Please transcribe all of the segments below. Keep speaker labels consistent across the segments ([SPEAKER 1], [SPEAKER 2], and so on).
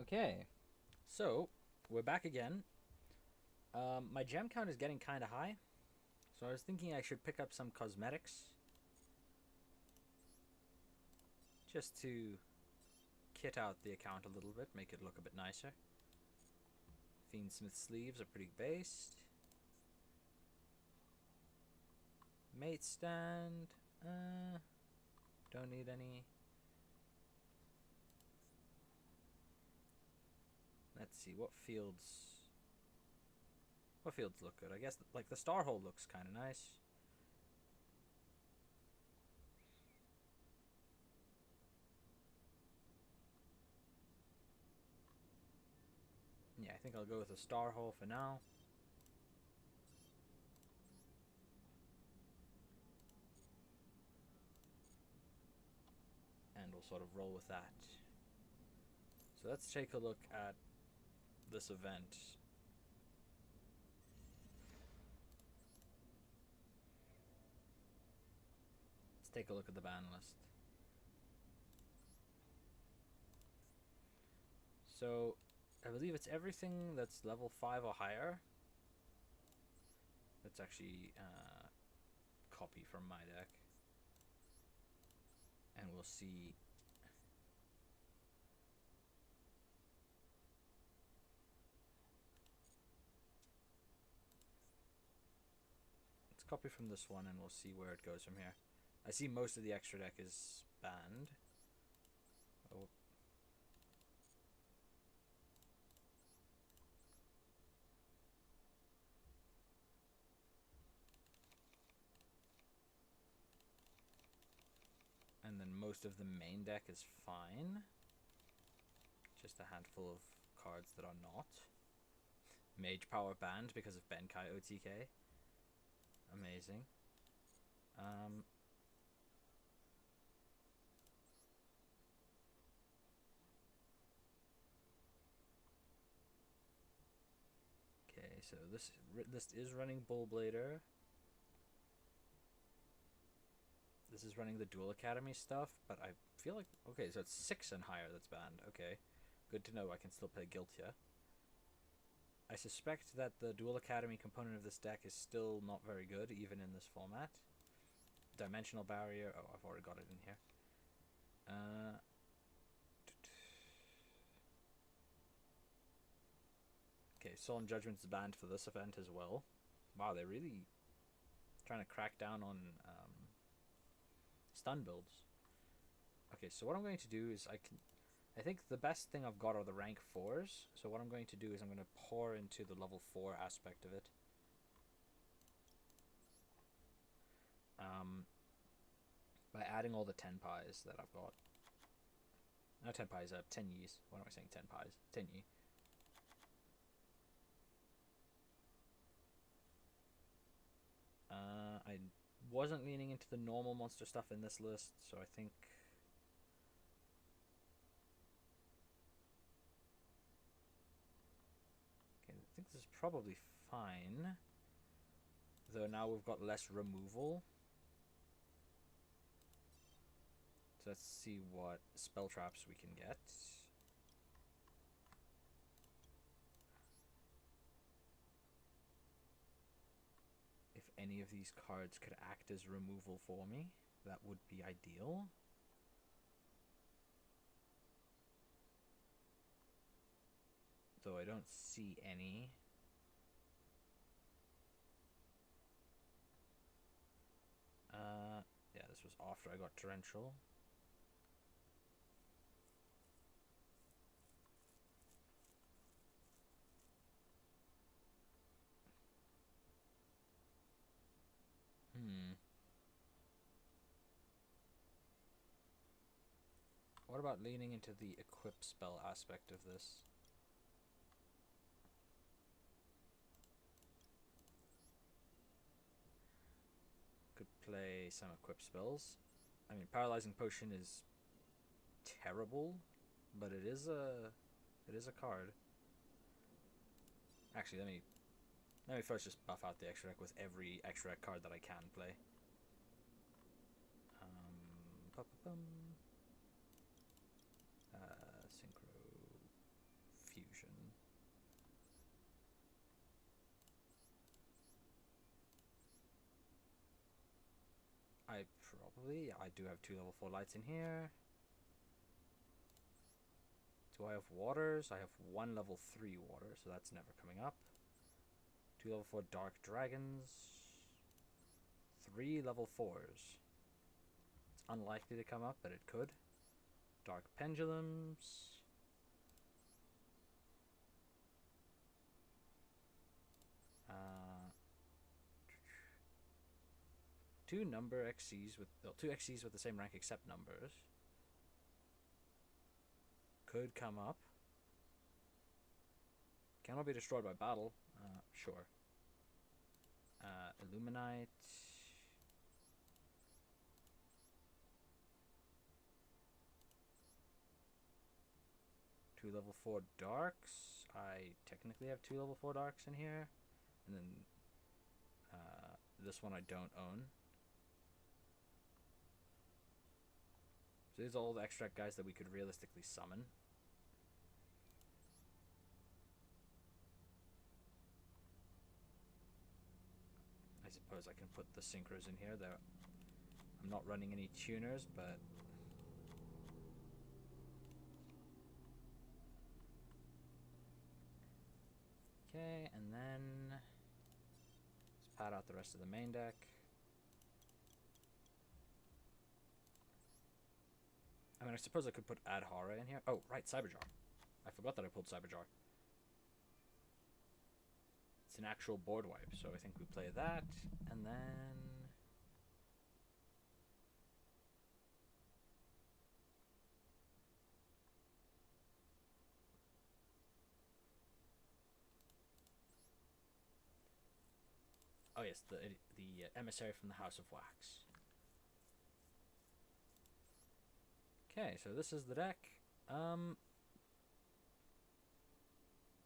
[SPEAKER 1] Okay, so we're back again. My gem count is getting kind of high, so I was thinking I should pick up some cosmetics just to kit out the account a little bit, make it look a bit nicer. Fiendsmith sleeves are pretty based. Mate stand, don't need any. Let's see what fields. What fields look good? I guess like the star hole looks kind of nice. Yeah, I think I'll go with a star hole for now. And we'll sort of roll with that. So let's take a look at this event. Let's take a look at the ban list. So I believe it's everything that's level 5 or higher. Let's actually copy from my deck. And we'll see. Let's copy from this one and we'll see where it goes from here. I see most of the extra deck is banned. Oh. And then most of the main deck is fine. Just a handful of cards that are not. Mage Power banned because of Benkai OTK. Amazing. Okay, so this list is running Bull Blader. This is running the Duel Academy stuff, but I feel like... Okay, so it's 6 and higher that's banned. Okay, good to know. I can still play Guiltia. I suspect that the Duel Academy component of this deck is still not very good, even in this format. Dimensional Barrier. Oh, I've already got it in here. Okay, Solemn Judgment's banned for this event as well. Wow, they're really trying to crack down on stun builds. Okay, so what I'm going to do is I think the best thing I've got are the rank 4s. So what I'm going to do is I'm going to pour into the level 4 aspect of it. By adding all the 10 pies that I've got. Not 10 pies, 10 yees. What am I saying? 10 pies. 10 yi. I wasn't leaning into the normal monster stuff in this list, so I think... Okay, I think this is probably fine. Though now we've got less removal. So let's see what spell traps we can get. If any of these cards could act as removal for me, that would be ideal. Though I don't see any. Yeah, this was after I got Torrential. What about leaning into the equip spell aspect of this? Could play some equip spells. I mean, Paralyzing Potion is terrible, but it is a card. Actually, let me first just buff out the extra deck with every extra deck card that I can play. Synchro. I do have 2 level 4 lights in here. Do I have waters? I have 1 level 3 water, so that's never coming up. 2 level 4 dark dragons. 3 level 4s. It's unlikely to come up, but it could. Dark pendulums. Two number XCs with 2 XCs with the same rank except numbers could come up. Cannot be destroyed by battle. Sure. Illuminite. Two level 4 darks. I technically have 2 level 4 darks in here, and then this one I don't own. So these are all the extract guys that we could realistically summon. I suppose I can put the synchros in here. I'm not running any tuners, but okay, and then let's pad out the rest of the main deck. I mean, I suppose I could put Adhara in here. Oh, right, Cyberjar. I forgot that I pulled Cyberjar. It's an actual board wipe, so I think we play that, and then oh yes, the emissary from the House of Wax. Okay, so this is the deck.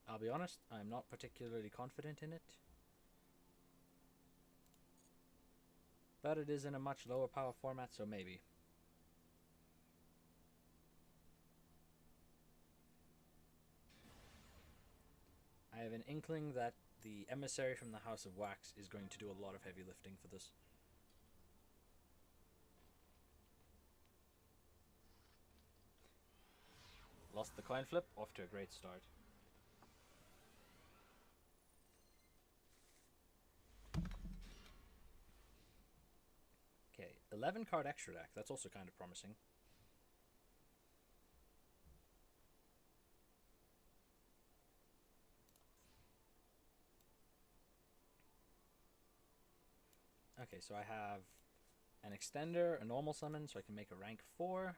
[SPEAKER 1] I'll be honest, I'm not particularly confident in it. But it is in a much lower power format, so maybe. I have an inkling that the emissary from the House of Wax is going to do a lot of heavy lifting for this. Lost the coin flip, off to a great start. Okay, 11 card extra deck. That's also kind of promising. Okay, so I have an extender, a normal summon, so I can make a rank 4.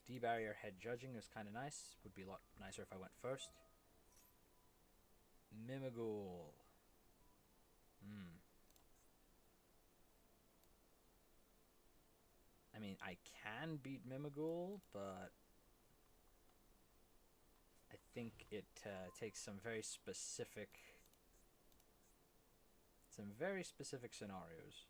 [SPEAKER 1] D-barrier head judging is kind of nice. Would be a lot nicer if I went first. Cimoooooooo. I mean, I can beat Cimoooooooo, but I think it takes some very specific scenarios.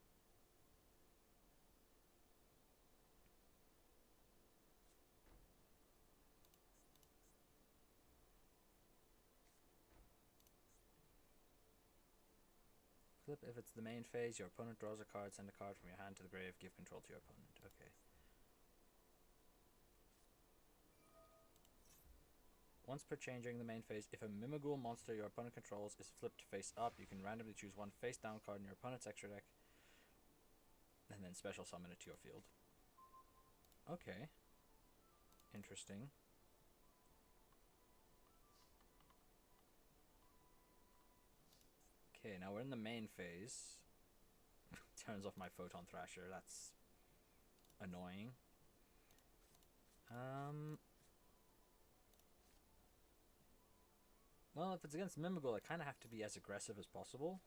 [SPEAKER 1] Flip if it's the main phase, your opponent draws a card, send a card from your hand to the grave, give control to your opponent. Okay. Once per chain during the main phase, if a Cimoooooooo monster your opponent controls is flipped face up, you can randomly choose one face down card in your opponent's extra deck, and then special summon it to your field. Okay. Interesting. Okay, now we're in the main phase. Turns off my Photon Thrasher, that's annoying. Well, if it's against Cimoooooooo, I kind of have to be as aggressive as possible.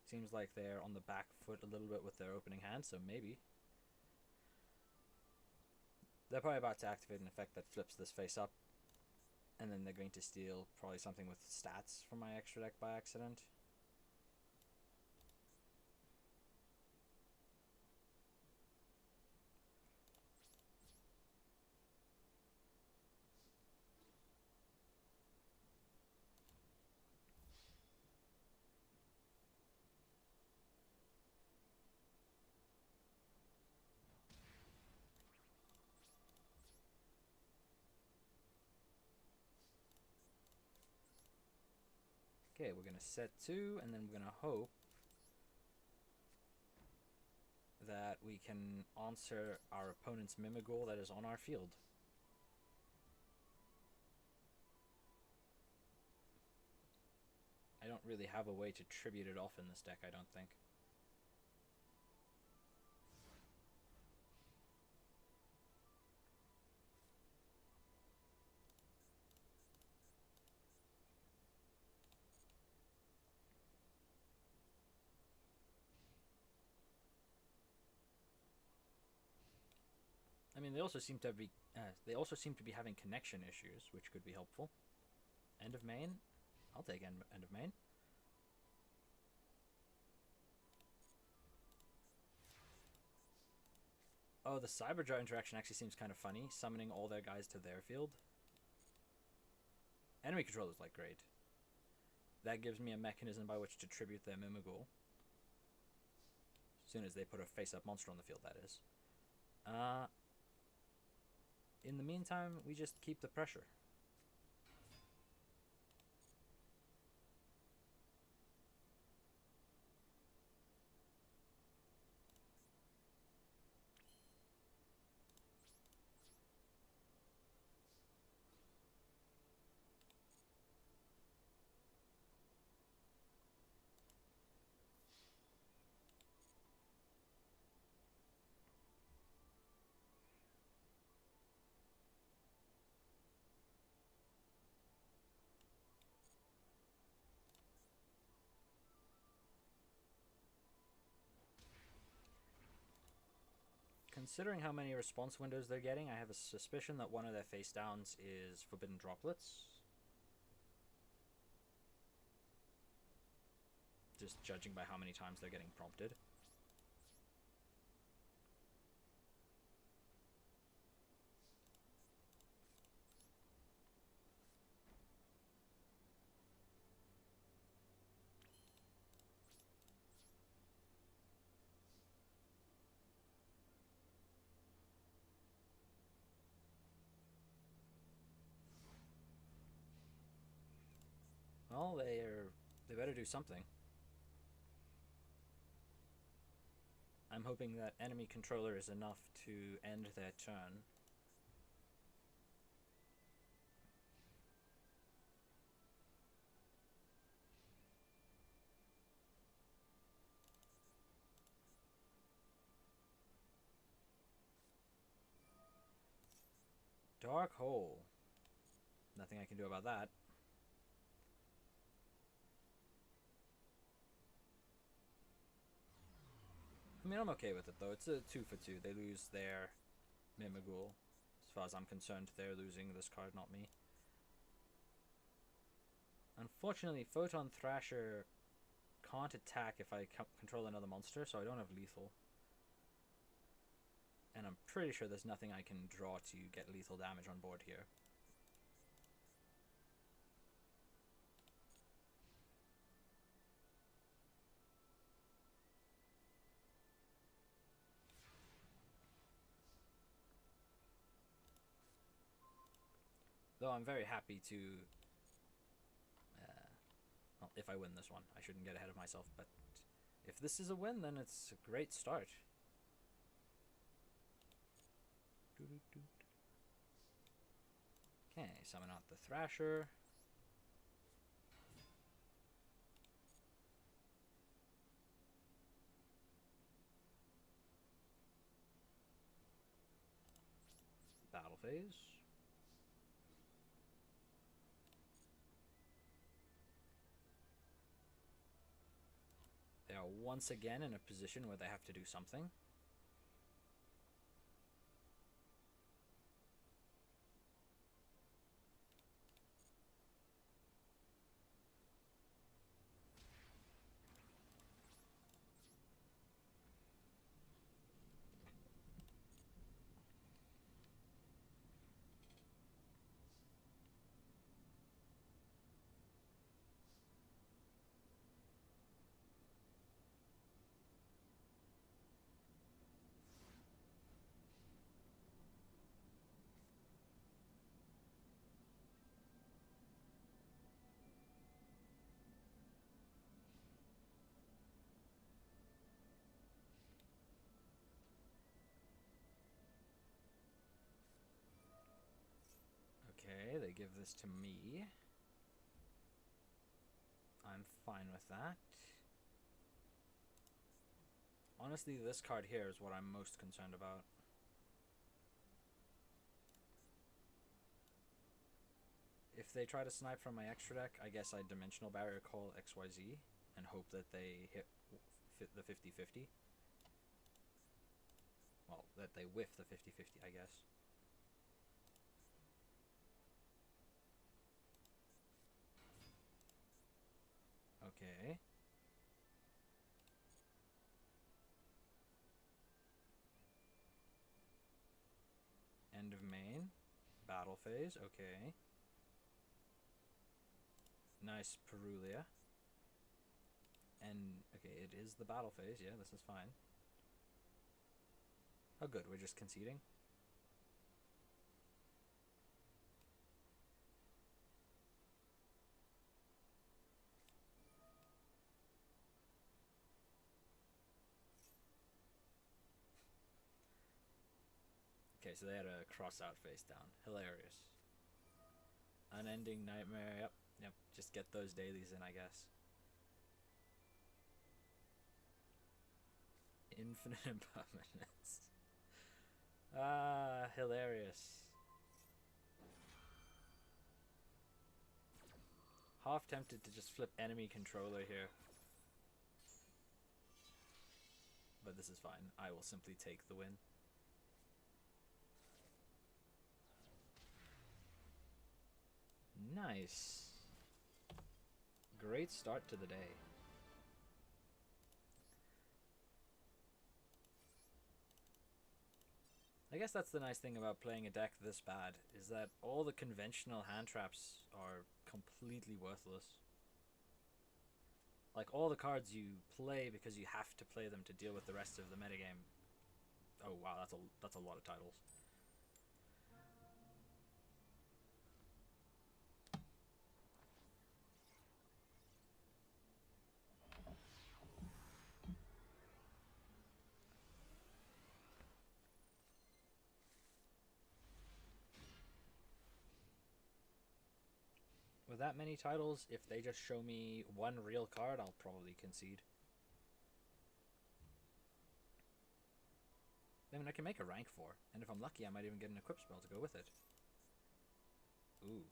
[SPEAKER 1] Seems like they're on the back foot a little bit with their opening hand, so maybe. They're probably about to activate an effect that flips this face up, and then they're going to steal probably something with stats from my extra deck by accident. Okay, we're gonna set 2, and then we're gonna hope that we can answer our opponent's Mimighoul that is on our field. I don't really have a way to tribute it off in this deck, I don't think. I mean, they also seem to be having connection issues, which could be helpful. End of main. I'll take end of main. Oh, the Cyberjar interaction actually seems kind of funny, summoning all their guys to their field. Enemy controllers like great. That gives me a mechanism by which to tribute their Mimighoul. As soon as they put a face-up monster on the field, that is. In the meantime, we just keep the pressure. Considering how many response windows they're getting, I have a suspicion that one of their face downs is Forbidden Droplets. Just judging by how many times they're getting prompted. Well, they better do something. I'm hoping that enemy controller is enough to end their turn. Dark Hole. Nothing I can do about that. I mean, I'm okay with it, though. It's a 2 for 2. They lose their Mimighoul. As far as I'm concerned, they're losing this card, not me. Unfortunately, Photon Thrasher can't attack if I control another monster, so I don't have lethal. And I'm pretty sure there's nothing I can draw to get lethal damage on board here. Though I'm very happy to... well, if I win this one. I shouldn't get ahead of myself, but if this is a win, then it's a great start. Okay, summon out the Thrasher. Battle phase. They are once again in a position where they have to do something. they give this to me, I'm fine with that. Honestly, this card here is what I'm most concerned about. If they try to snipe from my extra deck, I guess I Dimensional Barrier Call XYZ and hope that they hit the 50-50. Well, that they whiff the 50-50, I guess. Okay. End of main. Battle phase, okay. Nice Perulia. And, okay, it is the battle phase, yeah, this is fine. Oh good, we're just conceding. Okay, so they had a cross out face down. Hilarious. Unending Nightmare, yep, just get those dailies in, I guess. Infinite Impermanence. Ah, hilarious. Half tempted to just flip enemy controller here. But this is fine. I will simply take the win. Nice. Great start to the day. I guess that's the nice thing about playing a deck this bad, is that all the conventional hand traps are completely worthless. Like, all the cards you play because you have to play them to deal with the rest of the metagame. Oh wow, that's a lot of titles. With that many titles, if they just show me one real card, I'll probably concede. I mean, I can make a rank 4, and if I'm lucky, I might even get an equip spell to go with it. Ooh.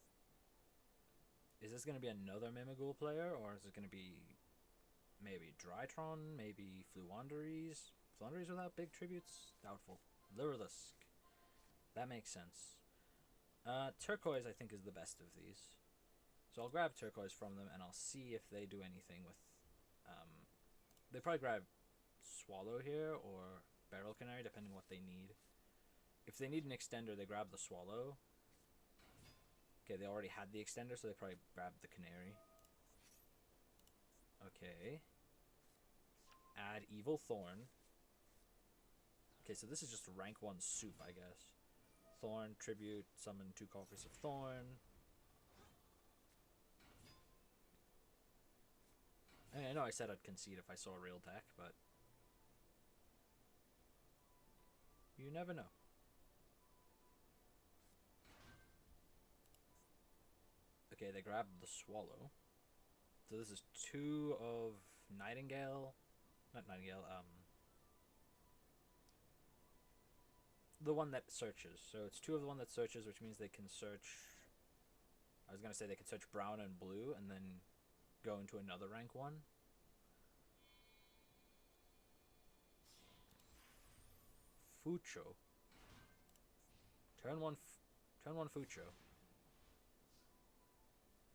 [SPEAKER 1] Is this going to be another Mimighoul player, or is it going to be maybe Drytron, maybe Fluandereeze? Fluandereeze without big tributes? Doubtful. Lurlisk. That makes sense. Turquoise, I think, is the best of these. So I'll grab Turquoise from them, and I'll see if they do anything with... they probably grab Swallow here, or Barrel Canary, depending what they need. If they need an extender, they grab the Swallow. Okay, they already had the extender, so they probably grabbed the Canary. Okay. Add Evil Thorn. Okay, so this is just rank 1 soup, I guess. Thorn, Tribute, summon 2 copies of Thorn. I mean, I know I said I'd concede if I saw a real deck, but... you never know. Okay, they grabbed the Swallow. So this is 2 of Nightingale. Not Nightingale, the one that searches. So it's 2 of the one that searches, which means they can search... I was going to say they can search brown and blue, and then go into another rank 1. Fucho. Turn 1 Fucho.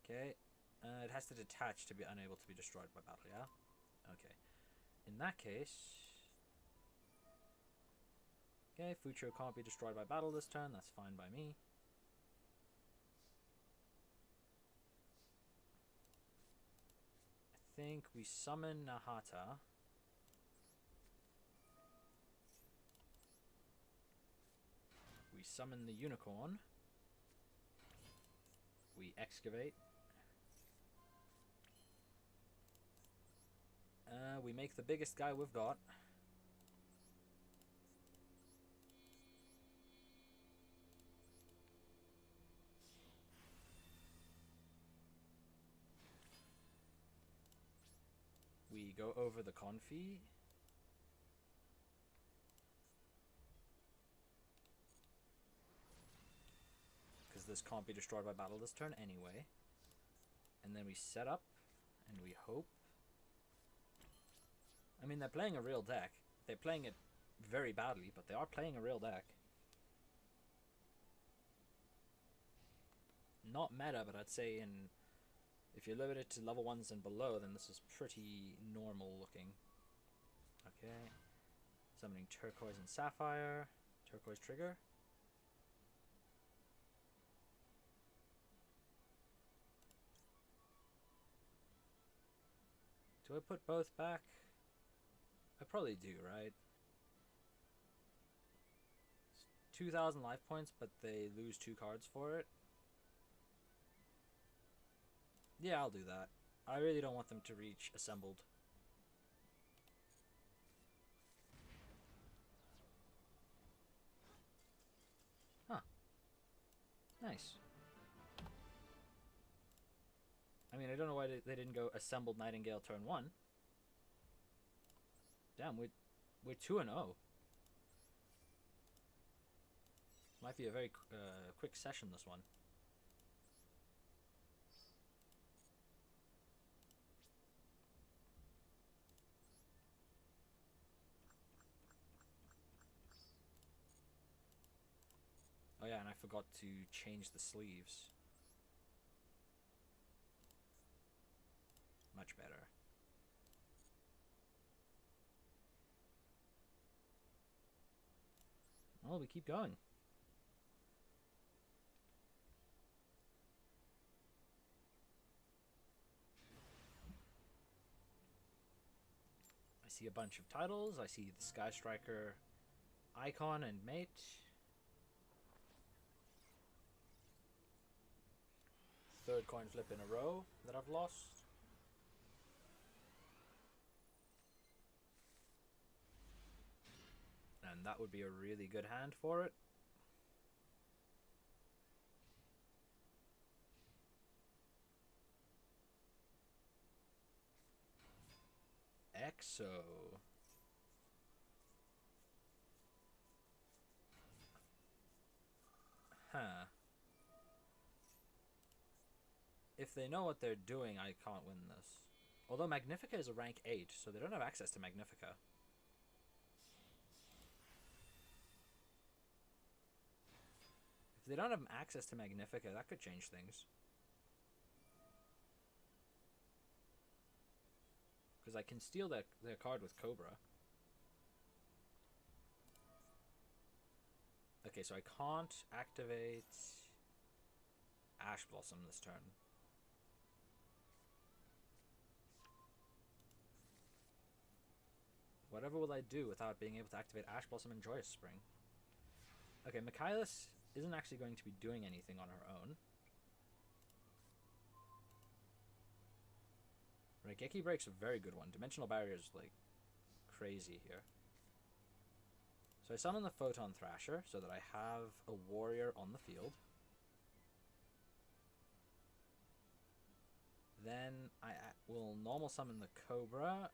[SPEAKER 1] Okay. It has to detach to be unable to be destroyed by battle, yeah? Okay. In that case... okay, Fucho can't be destroyed by battle this turn. That's fine by me. I think we summon Nahata. We summon the Unicorn. We excavate. We make the biggest guy we've got. we go over the con fee. Because this can't be destroyed by battle this turn anyway. And then we set up, and we hope. I mean, they're playing a real deck. They're playing it very badly, but they are playing a real deck. Not meta, but I'd say if you're limited to level 1s and below, then this is pretty normal looking. Okay. Summoning Turquoise and Sapphire. Turquoise trigger. Do I put both back? I probably do, right? 2,000 life points, but they lose 2 cards for it. Yeah, I'll do that. I really don't want them to reach assembled. Huh. Nice. I mean, I don't know why they didn't go assembled Nightingale turn 1. Damn, we're 2-0. Might be a very quick session, this one. Oh yeah, and I forgot to change the sleeves. Much better. Well, we keep going. I see a bunch of titles. I see the Sky Striker icon and mate. Third coin flip in a row that I've lost. And that would be a really good hand for it. EXO. Huh. If they know what they're doing, I can't win this. Although Magnifica is a rank 8, so they don't have access to Magnifica. If they don't have access to Magnifica, that could change things. Because I can steal their card with Cobra. Okay, so I can't activate Ash Blossom this turn. Whatever will I do without being able to activate Ash Blossom and Joyous Spring? Okay, Michaelis isn't actually going to be doing anything on her own. Raigeki Break's a very good one. Dimensional Barrier is, like, crazy here. So I summon the Photon Thrasher so that I have a warrior on the field. Then I will normal summon the Cobra.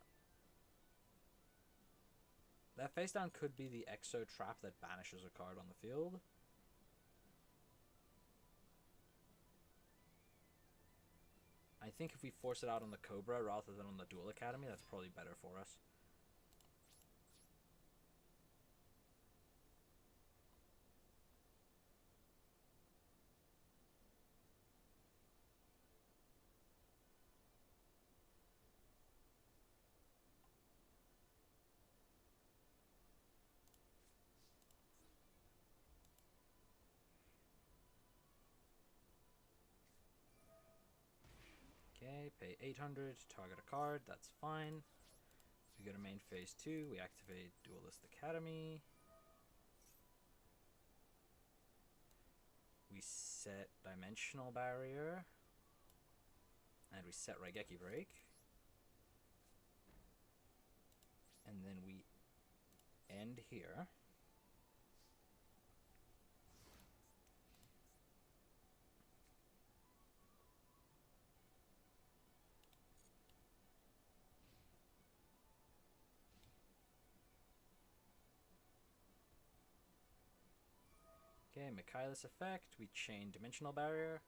[SPEAKER 1] That face down could be the Exo Trap that banishes a card on the field. I think if we force it out on the Cobra rather than on the Duel Academy, that's probably better for us. Okay, pay 800, target a card, that's fine. We go to main phase 2, we activate Duelist Academy. We set Dimensional Barrier. And we set Raigeki Break. And then we end here. Okay, Michaelis effect. We chain Dimensional Barrier.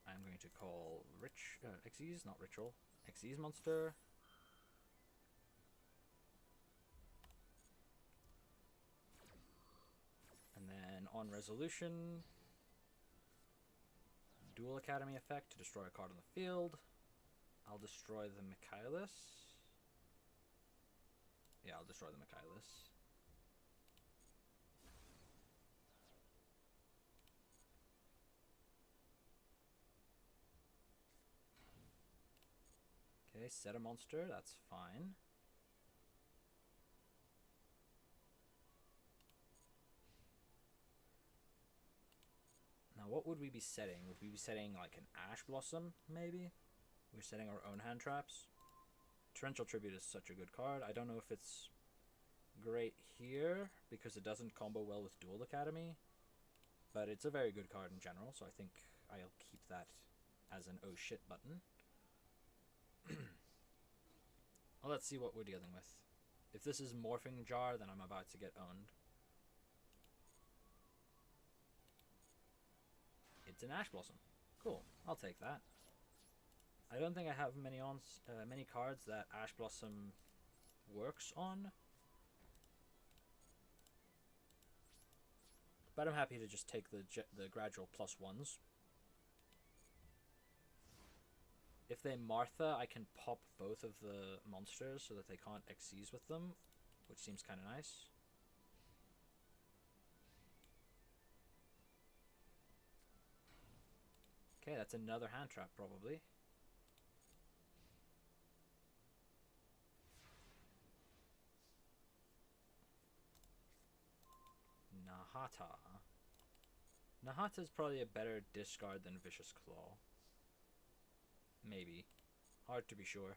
[SPEAKER 1] I'm going to call Xyz, not Ritual. Xyz monster. And then on resolution, Duel Academy effect to destroy a card on the field. I'll destroy the Michaelis. Yeah, I'll destroy the Michaelis. Okay, set a monster, that's fine. Now what would we be setting? Would we be setting like an Ash Blossom, maybe? We're setting our own hand traps. Torrential Tribute is such a good card. I don't know if it's great here, because it doesn't combo well with Duel Academy. But it's a very good card in general, so I think I'll keep that as an oh shit button. Well, let's see what we're dealing with. If this is Morphing Jar, then I'm about to get owned. It's an Ash Blossom. Cool, I'll take that. I don't think I have many cards that Ash Blossom works on. But I'm happy to just take the gradual +1s. If they Martha, I can pop both of the monsters so that they can't Xyz with them, which seems kind of nice. Okay, that's another hand trap, probably. Nahata. Nahata is probably a better discard than Vicious Claw. Maybe. Hard to be sure.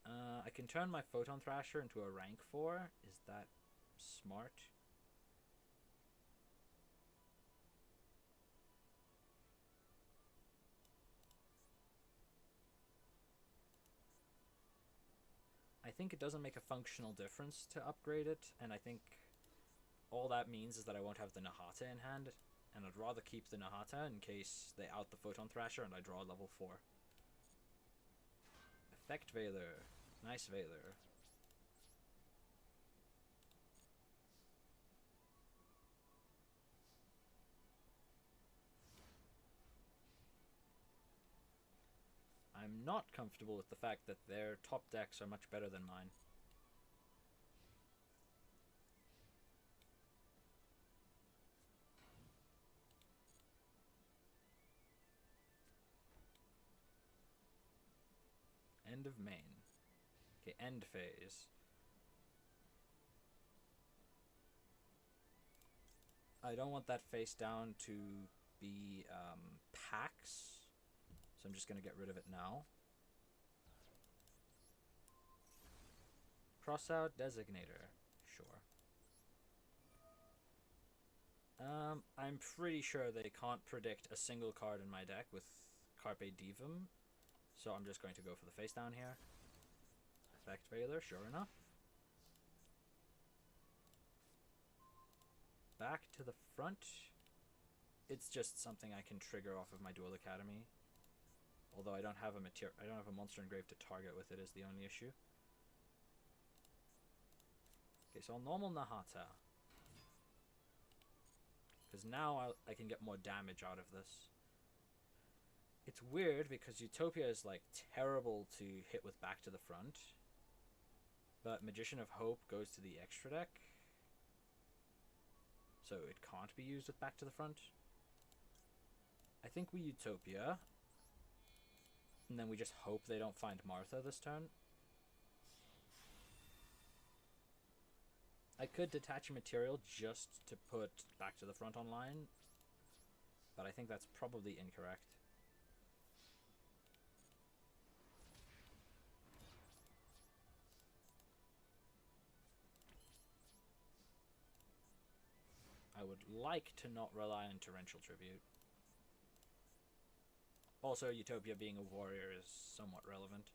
[SPEAKER 1] I can turn my Photon Thrasher into a rank 4. Is that smart? I think it doesn't make a functional difference to upgrade it, and I think all that means is that I won't have the Nahata in hand, and I'd rather keep the Nahata in case they out the Photon Thrasher and I draw level 4. Effect Veiler. Nice Veiler. I'm not comfortable with the fact that their top decks are much better than mine. End of main. Okay, end phase. I don't want that face down to be Pax, so I'm just going to get rid of it now. Cross out Designator. Sure. I'm pretty sure they can't predict a single card in my deck with Carpe Divum, so I'm just going to go for the face down here. Effect Veiler, sure enough. Back to the front. It's just something I can trigger off of my Duel Academy. Although I don't have a monster engraved to target with it is the only issue. Okay, so I'll normal Nahata. Because now I can get more damage out of this. It's weird because Utopia is like terrible to hit with back to the front. But Magician of Hope goes to the extra deck. So it can't be used with back to the front. I think we Utopia. And then we just hope they don't find Martha this turn. I could detach a material just to put back to the front online, but I think that's probably incorrect. I would like to not rely on Torrential Tribute. Also, Utopia being a warrior is somewhat relevant.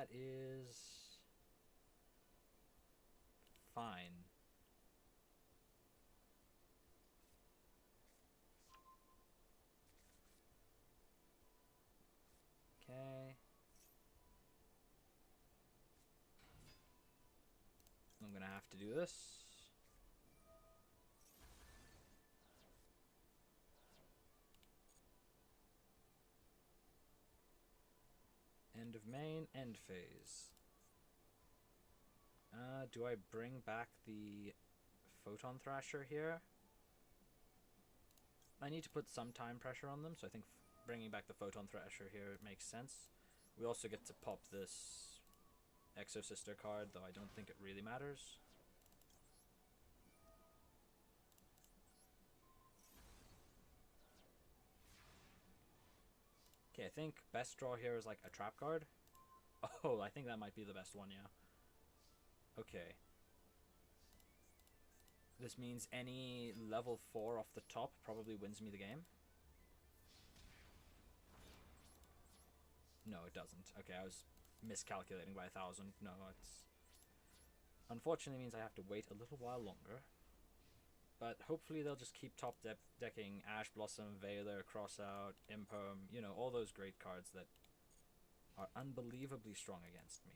[SPEAKER 1] that is fine. Okay. I'm gonna have to do this. End of main, end phase. Do I bring back the Photon Thrasher here? I need to put some time pressure on them, so I think bringing back the Photon Thrasher here makes sense. We also get to pop this Exo Sister card, though I don't think it really matters. Okay, I think best draw here is like a trap card. Oh, I think that might be the best one, yeah. Okay. This means any level 4 off the top probably wins me the game. No, it doesn't. Okay, I was miscalculating by 1,000. No, it's... Unfortunately means I have to wait a little while longer. But hopefully they'll just keep top decking Ash Blossom, Veiler, Crossout, Imperm, you know, all those great cards that are unbelievably strong against me.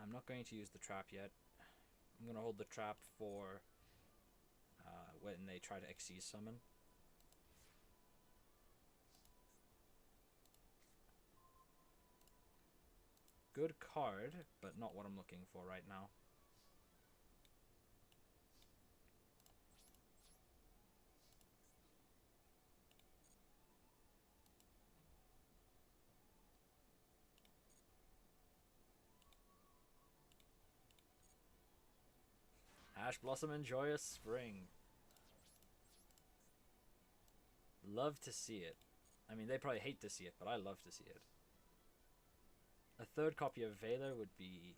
[SPEAKER 1] I'm not going to use the trap yet. I'm going to hold the trap for when they try to Xyz summon. Good card, but not what I'm looking for right now. Ash Blossom and Joyous Spring. Love to see it. I mean, they probably hate to see it, but I love to see it. A third copy of Veiler would be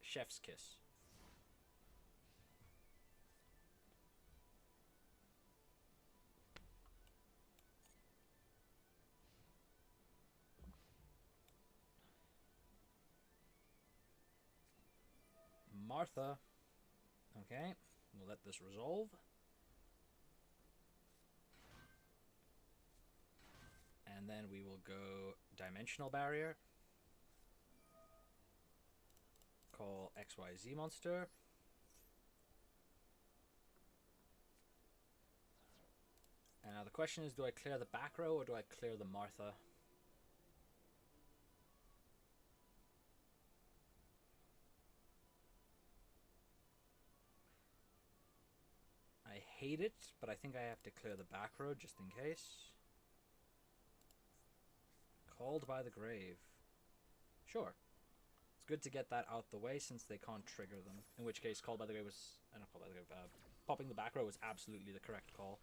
[SPEAKER 1] Chef's Kiss. Martha. Okay, we'll let this resolve. And then we will go Dimensional Barrier. Call XYZ monster. And now the question is, do I clear the back row or do I clear the Martha? I hate it, but I think I have to clear the back row just in case. Called by the Grave. Sure. It's good to get that out the way since they can't trigger them. In which case, Called by the Grave was... not Called by the Grave, popping the back row was absolutely the correct call.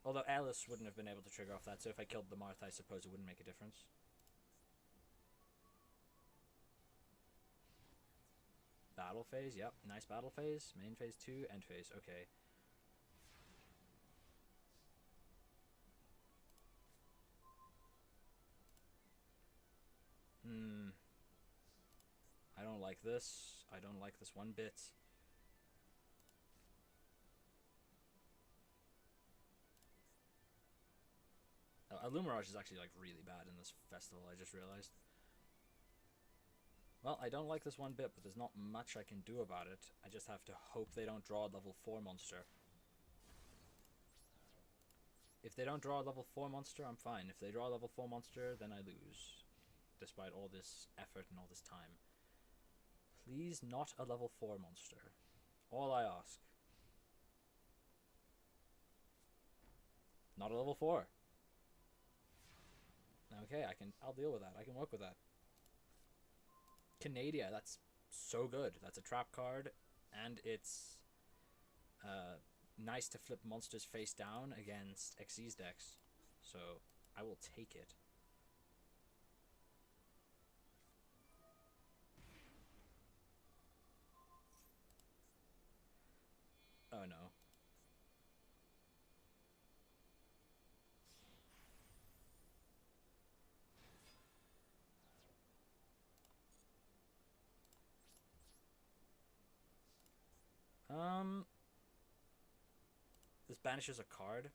[SPEAKER 1] Although Alice wouldn't have been able to trigger off that, so if I killed the Martha, I suppose it wouldn't make a difference. Battle phase, yep. Nice battle phase. Main phase 2, end phase, okay. I don't like this. I don't like this one bit. Illumirage is actually like really bad in this festival, I just realized. Well, I don't like this one bit, but there's not much I can do about it. I just have to hope they don't draw a level 4 monster. If they don't draw a level 4 monster, I'm fine. If they draw a level 4 monster, then I lose. Despite all this effort and all this time. Please not a level 4 monster. All I ask. Not a level 4. Okay, I'll deal with that. I can work with that. Canadia, that's so good. That's a trap card, and it's nice to flip monsters face down against Xyz decks. So I will take it. Oh no. Um, this banishes a card.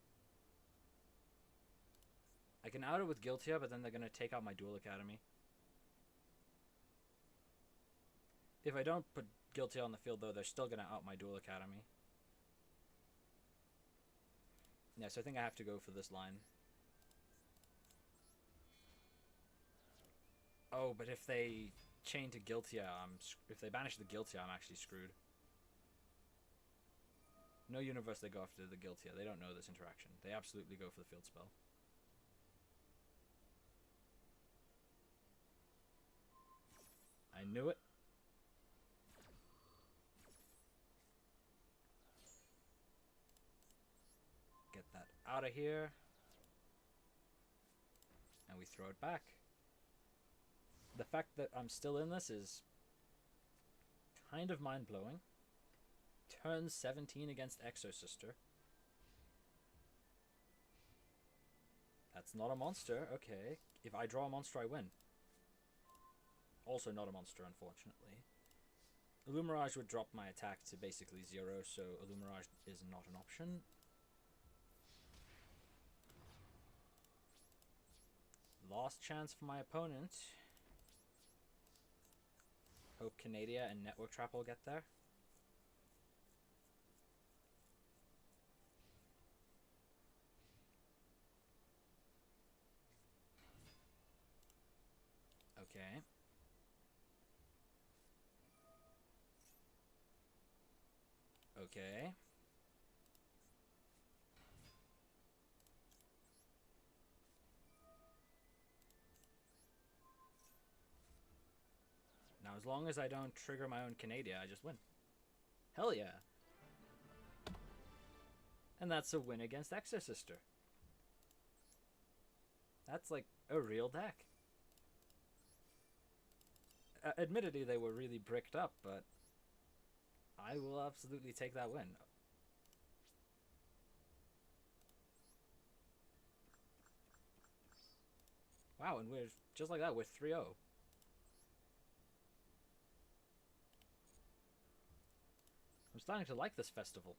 [SPEAKER 1] I can out it with Guiltia, but then they're gonna take out my Duel Academy. If I don't put Guiltia on the field, though, they're still gonna out my Duel Academy. Yeah, so I think I have to go for this line. Oh, but if they chain to Guiltia, if they banish the Guiltia, I'm actually screwed. No universe they go after the Guiltia. They don't know this interaction. They absolutely go for the field spell. I knew it. Get that out of here. And we throw it back. The fact that I'm still in this is kind of mind-blowing. Turn 17 against Exosister. That's not a monster. Okay. If I draw a monster, I win. Also not a monster, unfortunately. Illumirage would drop my attack to basically 0, so Illumirage is not an option. Last chance for my opponent. Hope Canadia and Network Trap will get there. Okay. Okay. Now, as long as I don't trigger my own Canadia, I just win. Hell yeah. And that's a win against Exosister. That's like a real deck. Admittedly, they were really bricked up, but I will absolutely take that win. Wow, and we're just like that, we're 3-0. I'm starting to like this festival.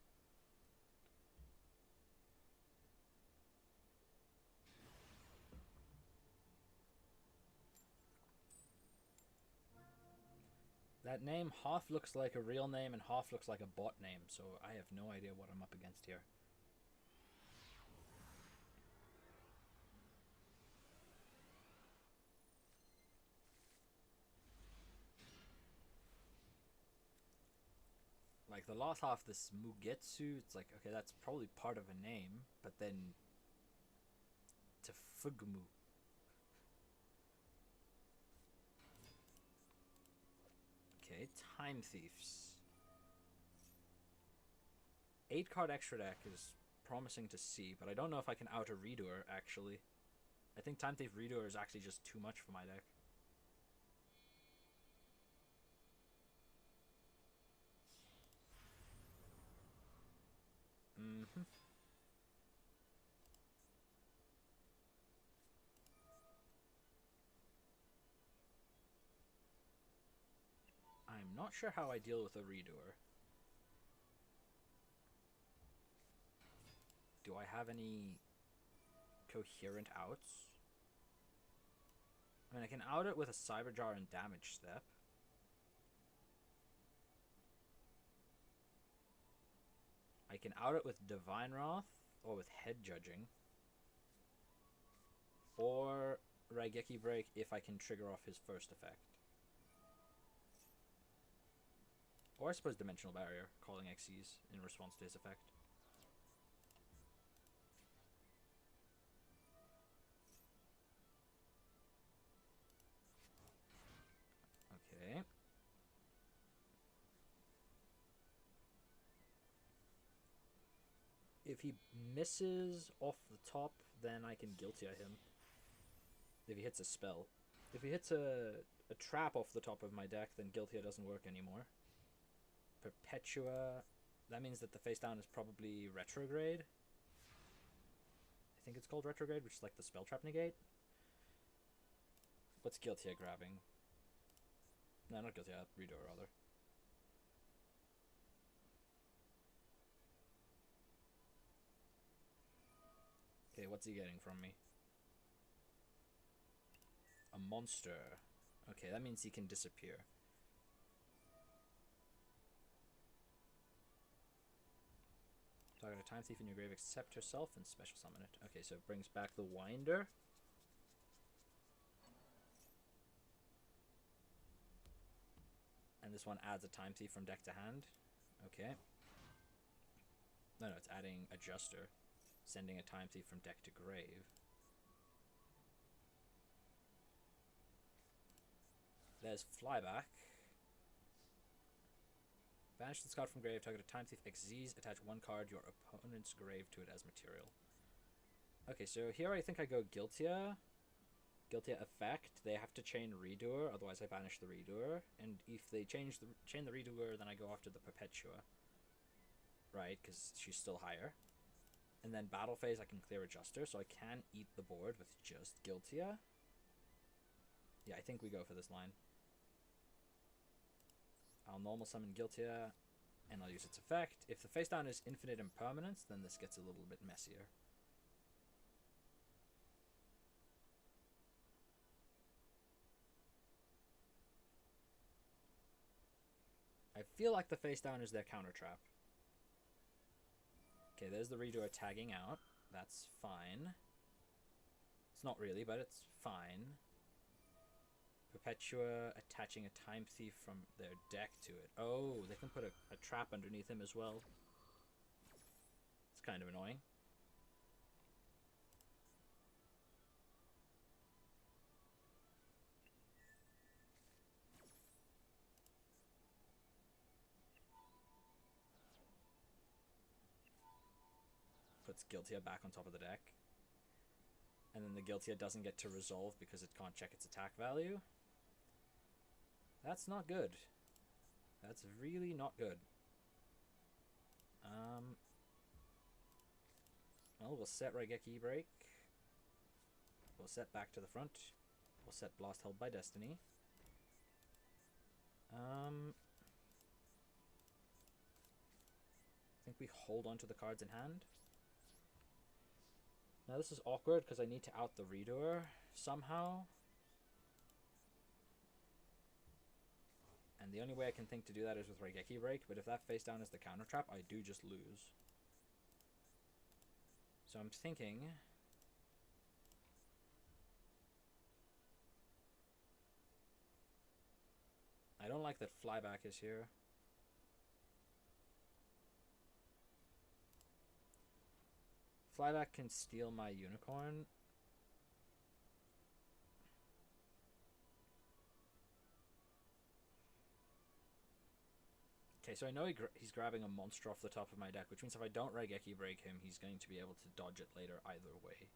[SPEAKER 1] That name half looks like a real name and half looks like a bot name, so I have no idea what I'm up against here. Like, the last half, this Mugetsu, it's like, okay, that's probably part of a name, but then Tefugmu. Okay, Time Thieves. 8-card extra deck is promising to see, but I don't know if I can out a Redoer, actually. I think Time Thief Redoer is actually just too much for my deck. Mm-hmm. I'm not sure how I deal with a Redoer. Do I have any coherent outs? I mean, I can out it with a Cyberjar and Damage Step. I can out it with Divine Wrath or with Head Judging. Or Raigeki Break if I can trigger off his first effect. Or I suppose Dimensional Barrier, calling Xyz in response to his effect. Okay. If he misses off the top, then I can Guiltia him. If he hits a spell. If he hits a trap off the top of my deck, then Guiltia doesn't work anymore. Perpetua. that means that the face down is probably retrograde. I think it's called retrograde, which is like the spell trap negate. What's Guilty grabbing? No, not Guilty, Redo rather. Okay, what's he getting from me? A monster. Okay, that means he can disappear. Target a time thief in your grave except herself and special summon it. Okay, so it brings back the Winder. And this one adds a time thief from deck to hand. Okay. No, it's adding Adjuster. Sending a time thief from deck to grave. There's Flyback. Banish this card from grave, target a time thief Xyz, attach one card your opponent's grave to it as material. Okay, so here I think I go Guiltia. Guiltia effect. They have to chain Redoer, otherwise I banish the Redoer. And if they chain the Redoer, then I go after the Perpetua. Right, because she's still higher. And then battle phase I can clear Adjuster, so I can eat the board with just Guiltia. Yeah, I think we go for this line. I'll normal summon Guiltia, and I'll use its effect. If the face down is infinite impermanence, then this gets a little bit messier. I feel like the face down is their counter trap. Okay, there's the Redoer tagging out. That's fine. It's not really, but it's fine. Perpetua attaching a time thief from their deck to it. Oh, they can put a trap underneath him as well. It's kind of annoying. Puts Guiltia back on top of the deck. And then the Guiltia doesn't get to resolve because it can't check its attack value. That's not good. That's really not good. Well, we'll set Raigeki Break. We'll set Back to the Front. We'll set Blast Held by Destiny. I think we hold on to the cards in hand. Now this is awkward because I need to out the Redoer somehow. And the only way I can think to do that is with Raigeki Break, but if that face down is the counter trap, I do just lose. So I'm thinking... I don't like that Flyback is here. Flyback can steal my Unicorn. Okay, so I know he's grabbing a monster off the top of my deck, which means if I don't Raigeki Break him, he's going to be able to dodge it later either way.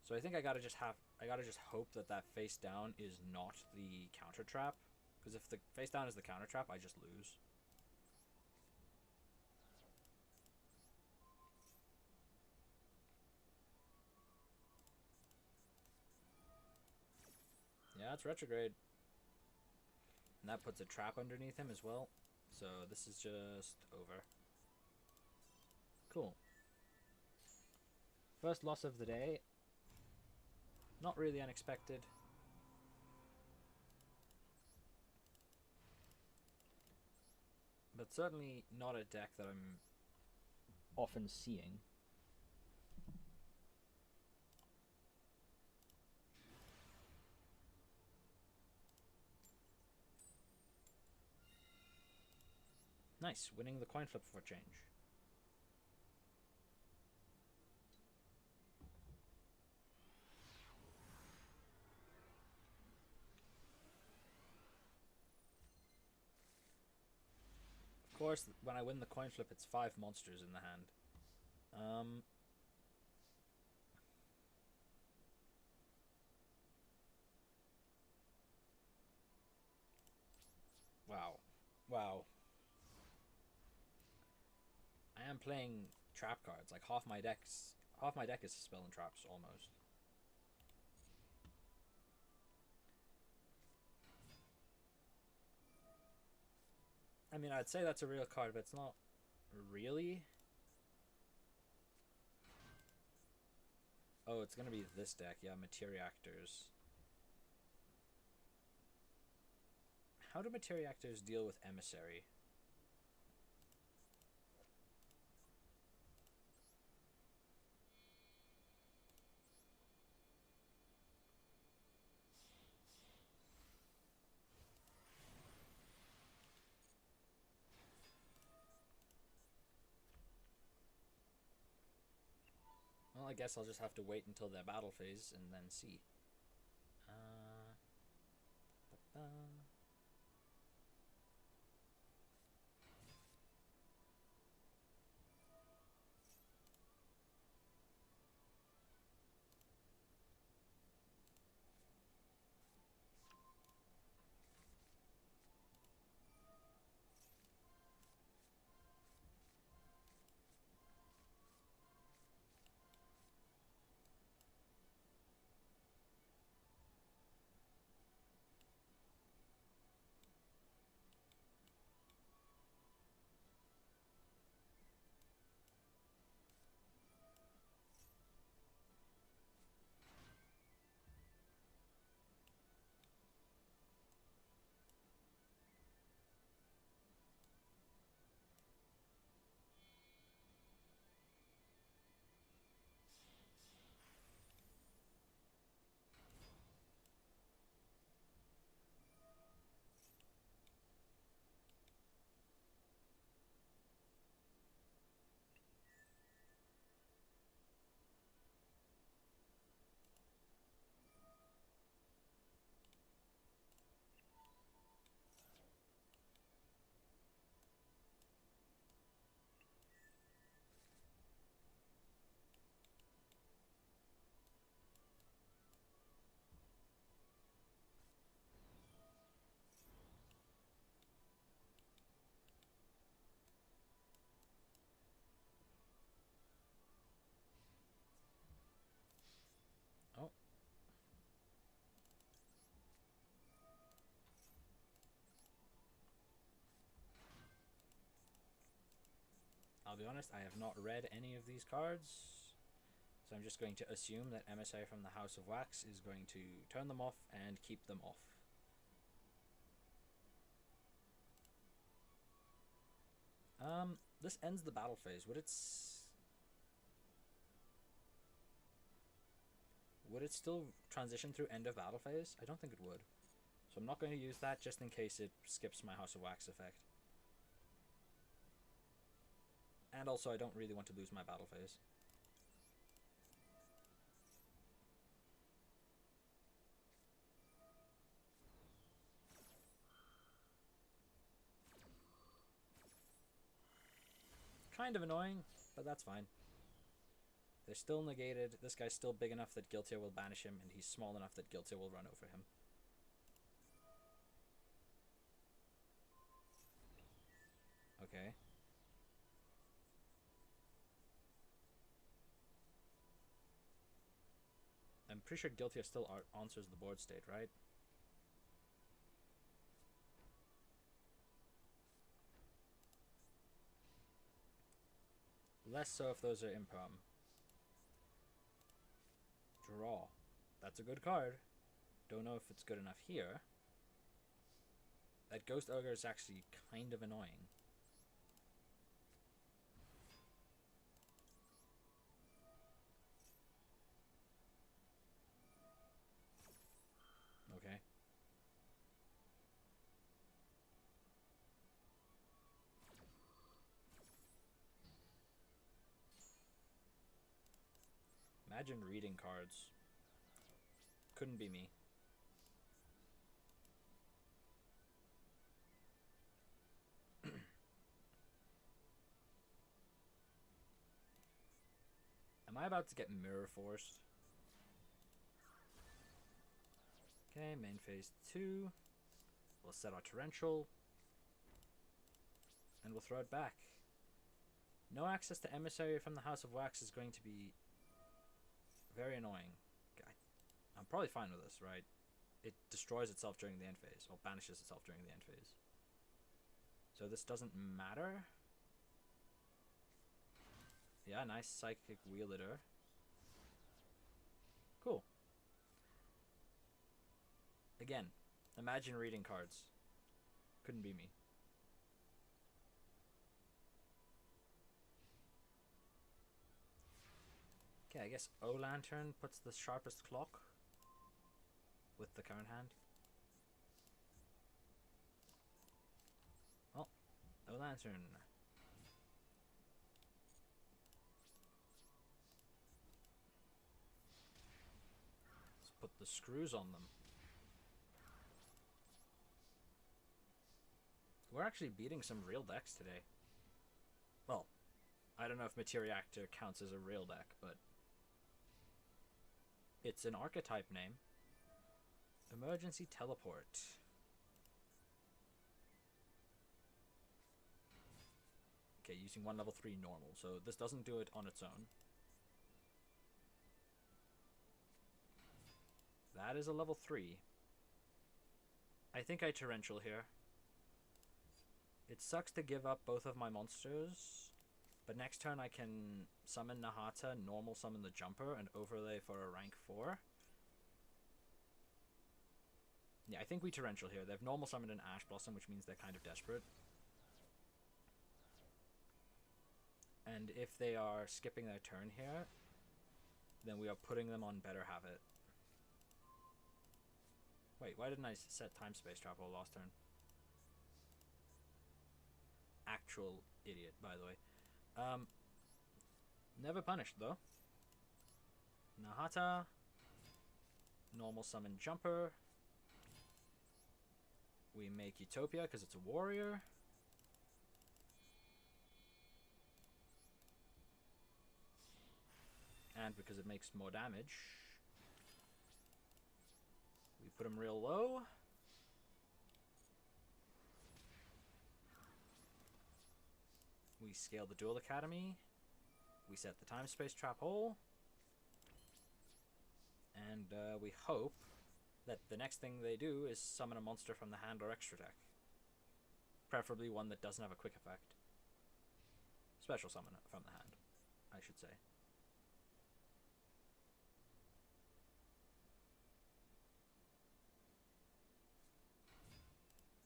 [SPEAKER 1] So I think I gotta just hope that that face down is not the counter trap, because if the face down is the counter trap, I just lose. Yeah, it's retrograde. And that puts a trap underneath him as well. So this is just over. Cool. First loss of the day. Not really unexpected. But certainly not a deck that I'm often seeing. Nice, winning the coin flip for a change. Of course, when I win the coin flip, it's 5 monsters in the hand. Wow. Wow. I am playing trap cards. Like half my deck is spell and traps almost. I mean, I'd say that's a real card, but it's not really. Oh, it's gonna be this deck. Yeah, Materiactors. How do Materiactors deal with Emissary? Well, I guess I'll just have to wait until the battle phase and then see. Uh, oh. I'll be honest, I have not read any of these cards, so I'm just going to assume that Emissary from the House of Wax is going to turn them off and keep them off. This ends the battle phase. Would it still transition through end of battle phase? I don't think it would. So I'm not going to use that just in case it skips my House of Wax effect. And also I don't really want to lose my battle phase. Kind of annoying, but that's fine. They're still negated. This guy's still big enough that Yugioh will banish him, and he's small enough that Yugioh will run over him. Okay. I'm pretty sure Yugioh still answers the board state, right? Less so if those are improm. Draw. That's a good card. Don't know if it's good enough here. That Ghost Ogre is actually kind of annoying. Okay. Imagine reading cards. Couldn't be me. Am I about to get mirror forced? Okay, main phase 2. We'll set our torrential. And we'll throw it back. No access to Emissary from the House of Wax is going to be very annoying. I'm probably fine with this, right? It destroys itself during the end phase, or banishes itself during the end phase. So this doesn't matter. Yeah, nice Psychic Wielder. Cool. Again, imagine reading cards. Couldn't be me. Okay, I guess O-Lantern puts the sharpest clock with the current hand. Oh, O-Lantern. Let's put the screws on them. We're actually beating some real decks today. Well, I don't know if Materiactor counts as a real deck, but it's an archetype name. Emergency Teleport. Okay, using 1 level 3 normal, so this doesn't do it on its own. That is a level 3. I think I Torrential here. It sucks to give up both of my monsters, but next turn I can summon Nahata, normal summon the Jumper, and overlay for a rank 4. Yeah, I think we Torrential here. They've normal summoned an Ash Blossom, which means they're kind of desperate. And if they are skipping their turn here, then we are putting them on Better Habit. Wait, why didn't I set Time Space Travel last turn? Actual idiot, by the way. Never punished, though. Nahata. Normal summon Jumper. We make Utopia because it's a warrior. And because it makes more damage. We put him real low. We scale the Duel Academy. We set the Time Space Trap hole. And we hope that the next thing they do is summon a monster from the hand or extra deck. Preferably one that doesn't have a quick effect. Special summon from the hand, I should say.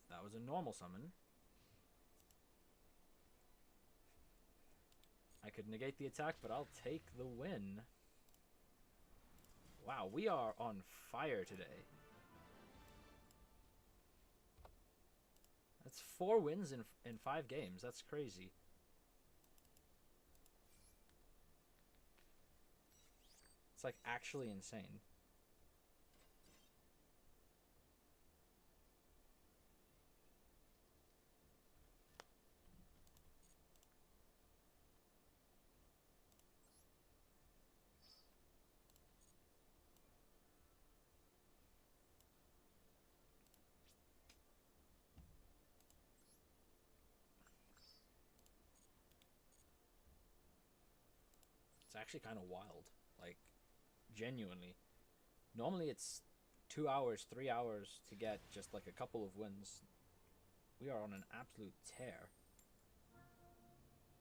[SPEAKER 1] That was a normal summon. I could negate the attack, but I'll take the win. Wow, we are on fire today. That's 4 wins in 5 games. That's crazy. It's like actually insane. It's actually kind of wild. Like, genuinely. Normally it's 2 hours, 3 hours to get just like a couple of wins. We are on an absolute tear.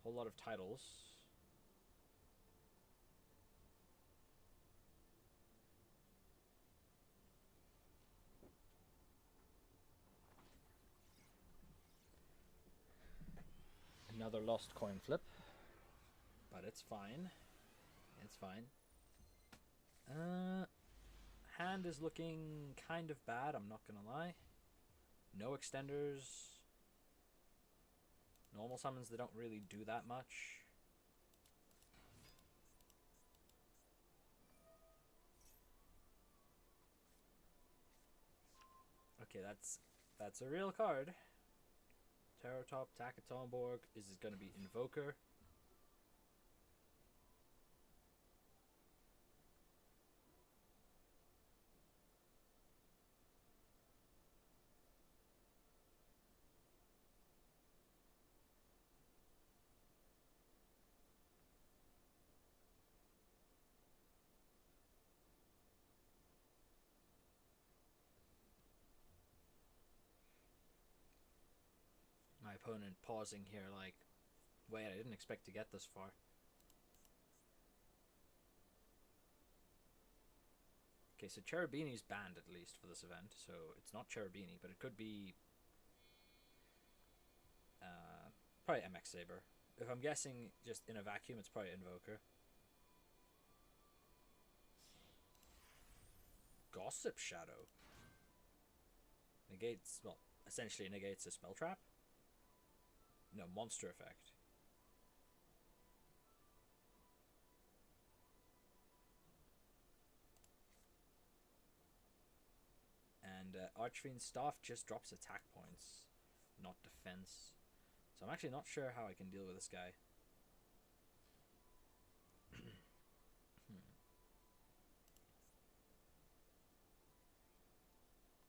[SPEAKER 1] Whole lot of titles. Another lost coin flip. But it's fine. It's fine. Hand is looking kind of bad, I'm not gonna lie. No extenders. Normal summons, they don't really do that much. Okay, that's a real card. Tarot Top, Takatomborg. Is it gonna be Invoker? opponent pausing here like, wait, I didn't expect to get this far. Okay, so Cherubini's banned at least for this event, so it's not Cherubini, but it could be probably MX Saber. If I'm guessing just in a vacuum, it's probably Invoker. Gossip Shadow. Negates, well, essentially negates a spell trap. No, monster effect. And Archfiend's Staff just drops attack points, not defense. So I'm actually not sure how I can deal with this guy.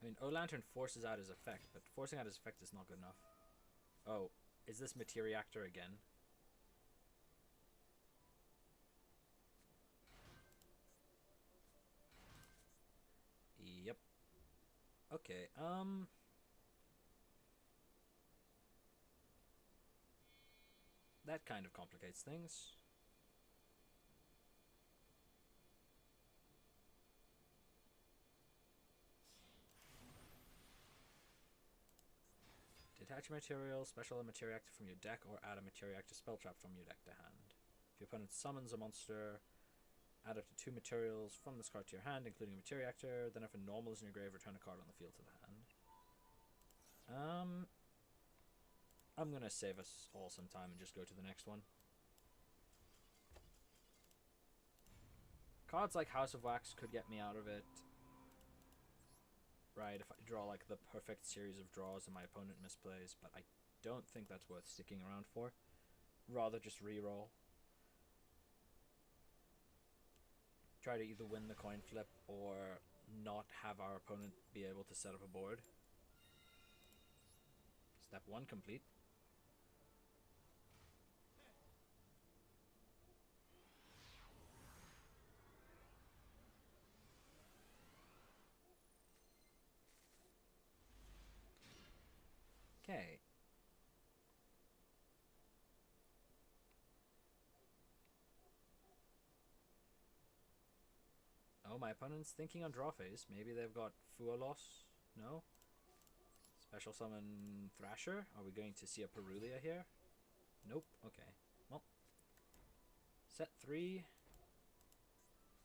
[SPEAKER 1] I mean, O-Lantern forces out his effect, but forcing out his effect is not good enough. Oh, is this Materiactor again? Yep. Okay, that kind of complicates things. Detach a material, special a Materiactor from your deck, or add a Materiactor spell trap from your deck to hand. If your opponent summons a monster, add up to 2 materials from this card to your hand, including a Materiactor. Then if a normal is in your grave, return a card on the field to the hand. I'm gonna save us all some time and just go to the next one. Cards like House of Wax could get me out of it. Right, if I draw like the perfect series of draws and my opponent misplays, but I don't think that's worth sticking around for. Rather just reroll. Try to either win the coin flip or not have our opponent be able to set up a board. Step 1 complete. Okay. Oh, my opponent's thinking on draw phase. Maybe they've got Fualos? No? Special summon Thrasher? Are we going to see a Perulia here? Nope. Okay. Well. Set 3.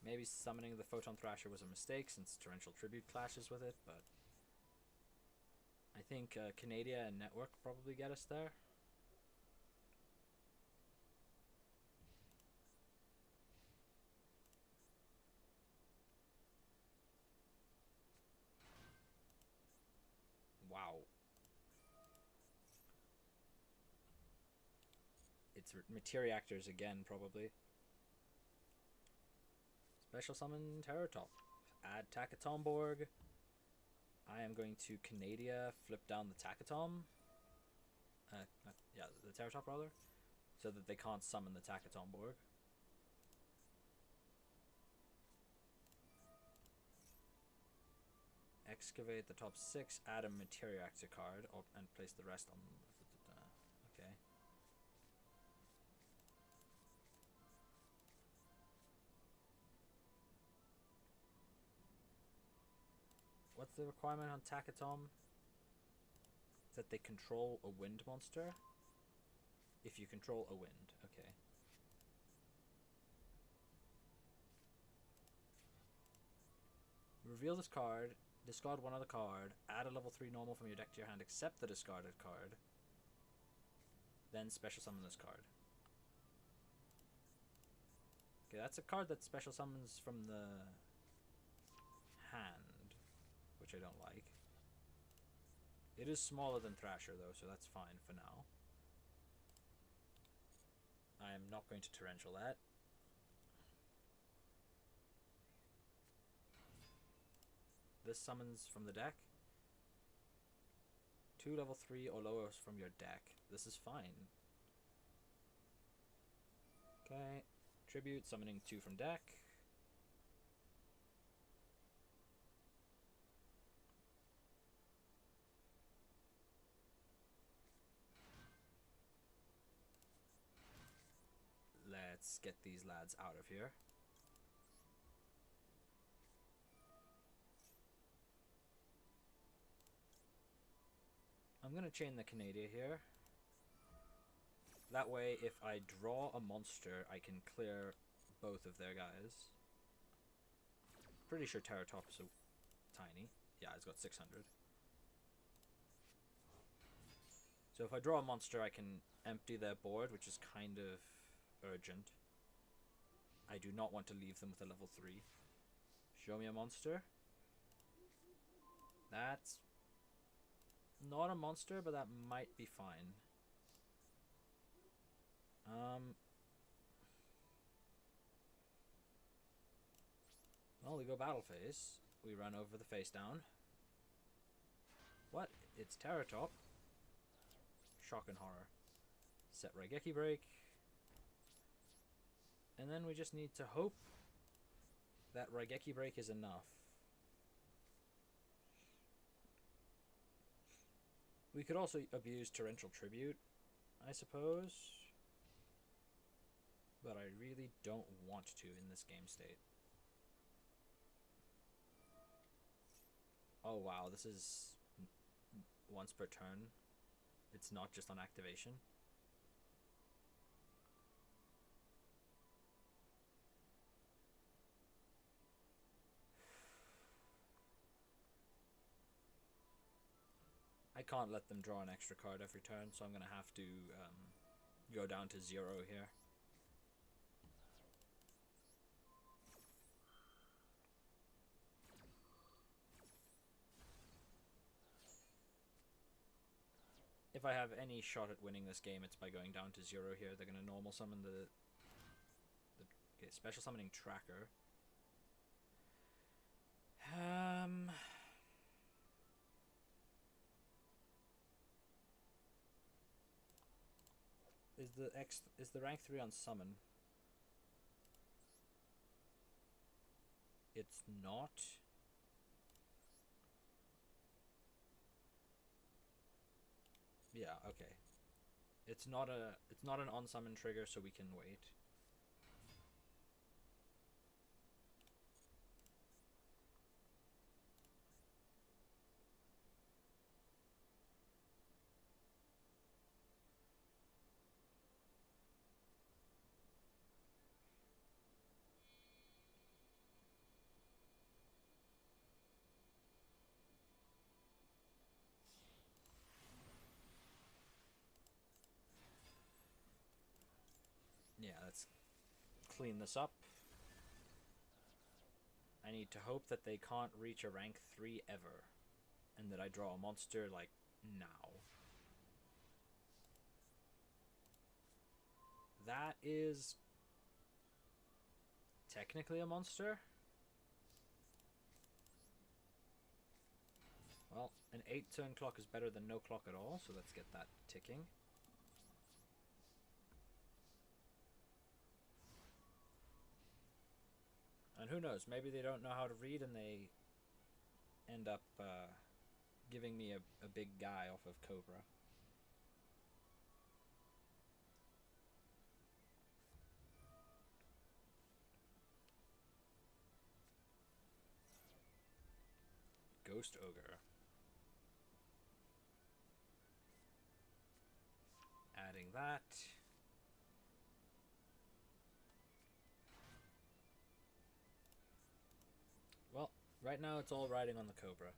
[SPEAKER 1] Maybe summoning the Photon Thrasher was a mistake since Torrential Tribute clashes with it, but I think Canada and Network probably get us there. Wow. It's Materiactors again, probably. Special summon Terrortop. Add Takatomborg. I am going to Canadia flip down the Takatom. Yeah, the Terrortop rather. So that they can't summon the Takatomborg. Excavate the top 6, add a Materiactor card, and place the rest on. Okay. What's the requirement on Takatom? That they control a wind monster? If you control a wind, okay. Reveal this card, discard one other card, add a level 3 normal from your deck to your hand, except the discarded card, then special summon this card. Okay, that's a card that special summons from the hand, which I don't like. It is smaller than Thrasher though, so that's fine for now. I am not going to Torrential that. This summons from the deck. 2 level 3 or lower from your deck. This is fine. Okay. Tribute, summoning 2 from deck. Let's get these lads out of here. I'm gonna chain the Canada here. That way, if I draw a monster, I can clear both of their guys. Pretty sure Terratop's so tiny. Yeah, it's got 600. So if I draw a monster, I can empty their board, which is kind of urgent. I do not want to leave them with a level 3. Show me a monster. That's not a monster, but that might be fine. Well, we go battle phase. We run over the face down. What? It's Terratop. Shock and horror. Set Raigeki break. And then we just need to hope that Raigeki break is enough. We could also abuse Torrential Tribute, I suppose. But I really don't want to in this game state. Oh wow, this is once per turn. It's not just on activation. I can't let them draw an extra card every turn, so I'm going to have to go down to 0 here. If I have any shot at winning this game, it's by going down to 0 here. They're going to normal summon the okay, special summoning tracker. Is the rank 3 on summon? It's not. Yeah, okay. It's not an on summon trigger, so we can wait. Yeah, let's clean this up. I need to hope that they can't reach a rank 3 ever, and that I draw a monster, like, now. That is technically a monster. Well, an 8-turn clock is better than no clock at all, so let's get that ticking. And who knows, maybe they don't know how to read and they end up giving me a big guy off of Cobra. Ghost Ogre. Adding that. Well, right now it's all riding on the Cobra.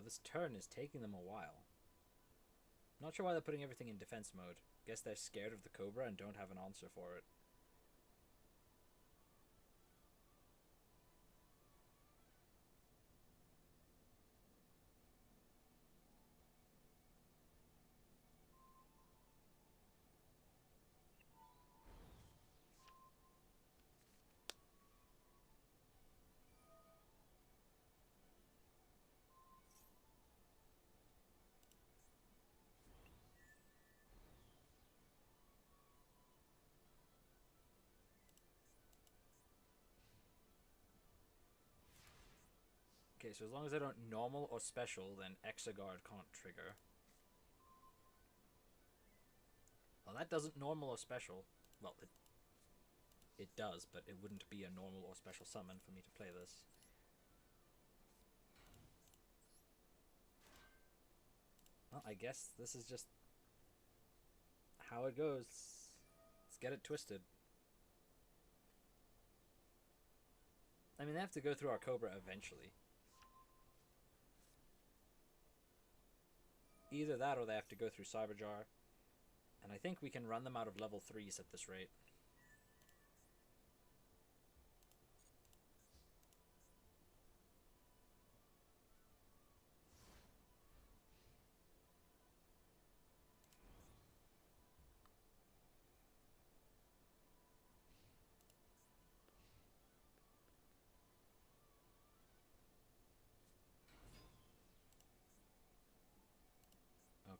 [SPEAKER 1] this turn is taking them a while. Not sure why they're putting everything in defense mode. Guess they're scared of the Cobra and don't have an answer for it. Okay, so as long as I don't normal or special, then Exiguard can't trigger. Well, that doesn't normal or special. Well, it does, but it wouldn't be a normal or special summon for me to play this. Well, I guess this is just how it goes. Let's get it twisted. I mean, they have to go through our Cobra eventually. Either that or they have to go through Cyberjar. And I think we can run them out of level 3s at this rate.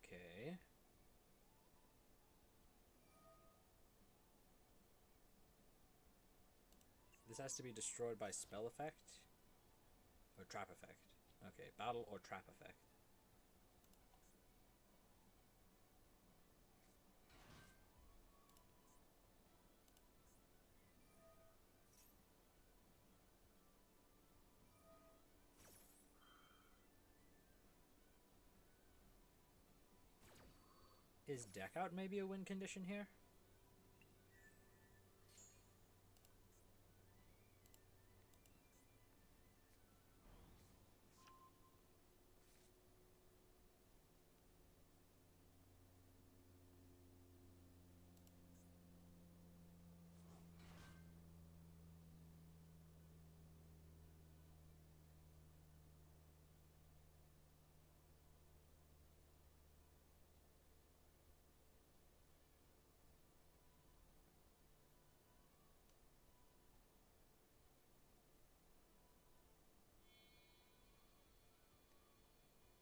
[SPEAKER 1] Okay. This has to be destroyed by spell effect? Or trap effect? Okay, battle or trap effect. Is deck out maybe a win condition here?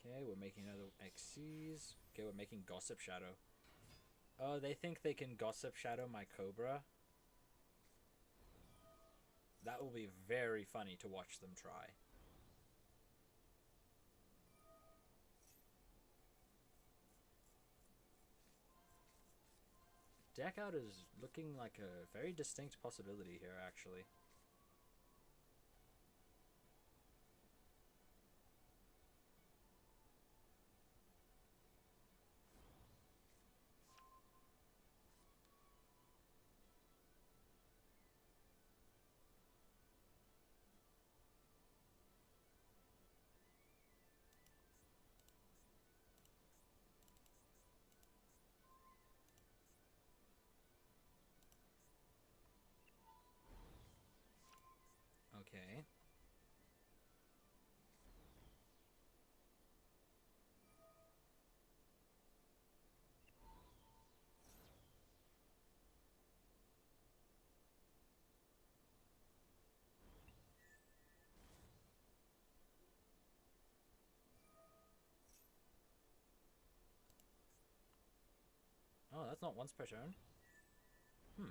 [SPEAKER 1] Okay, we're making another XCs. Okay, we're making Gossip Shadow. Oh, they think they can Gossip Shadow my Cobra? That will be very funny to watch them try. Deck out is looking like a very distinct possibility here, actually. Okay. Oh, that's not once per turn? Hmm.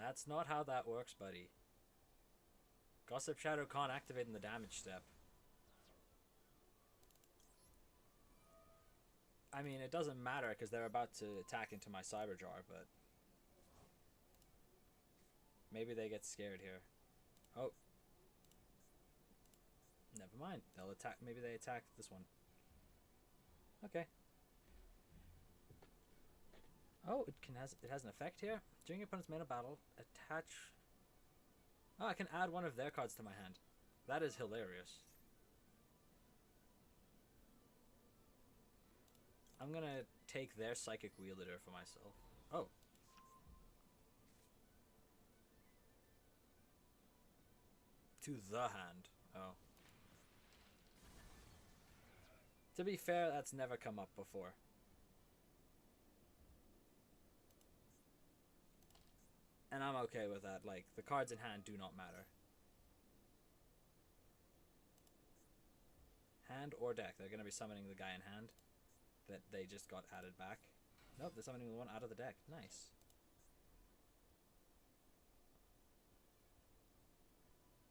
[SPEAKER 1] That's not how that works, buddy. Gossip Shadow can't activate in the damage step. I mean, it doesn't matter because they're about to attack into my Cyberjar, but maybe they get scared here. Oh. Never mind. They'll attack. Maybe they attack this one. Okay. Oh, it has an effect here. During your opponent's main battle, attach. Oh, I can add one of their cards to my hand. That is hilarious. I'm gonna take their Psychic Wielder for myself. Oh. To the hand. Oh. To be fair, that's never come up before. And I'm okay with that. Like, the cards in hand do not matter. Hand or deck. They're going to be summoning the guy in hand that they just got added back. Nope, they're summoning the one out of the deck. Nice.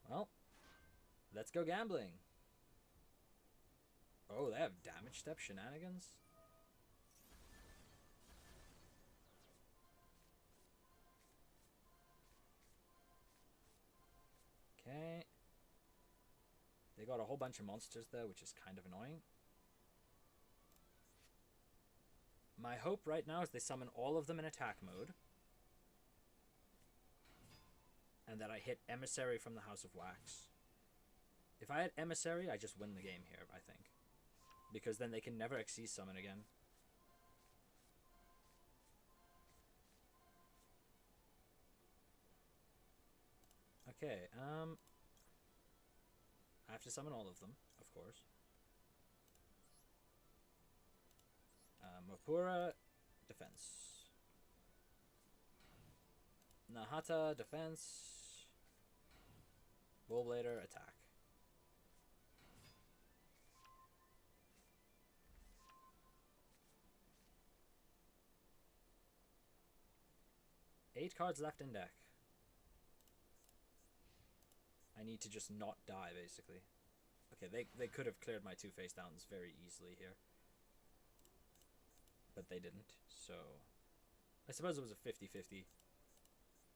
[SPEAKER 1] Well, let's go gambling. Oh, they have damage step shenanigans? Okay. They got a whole bunch of monsters there, which is kind of annoying. My hope right now is they summon all of them in attack mode. And that I hit Emissary from the House of Wax. If I had Emissary, I just win the game here, I think. Because then they can never Xyz summon again. Okay, I have to summon all of them, of course. Mapura, defense. Nahata, defense. Bullblader, attack. Eight cards left in deck. I need to just not die, basically. Okay, they could have cleared my two face downs very easily here. But they didn't, so... I suppose it was a 50-50.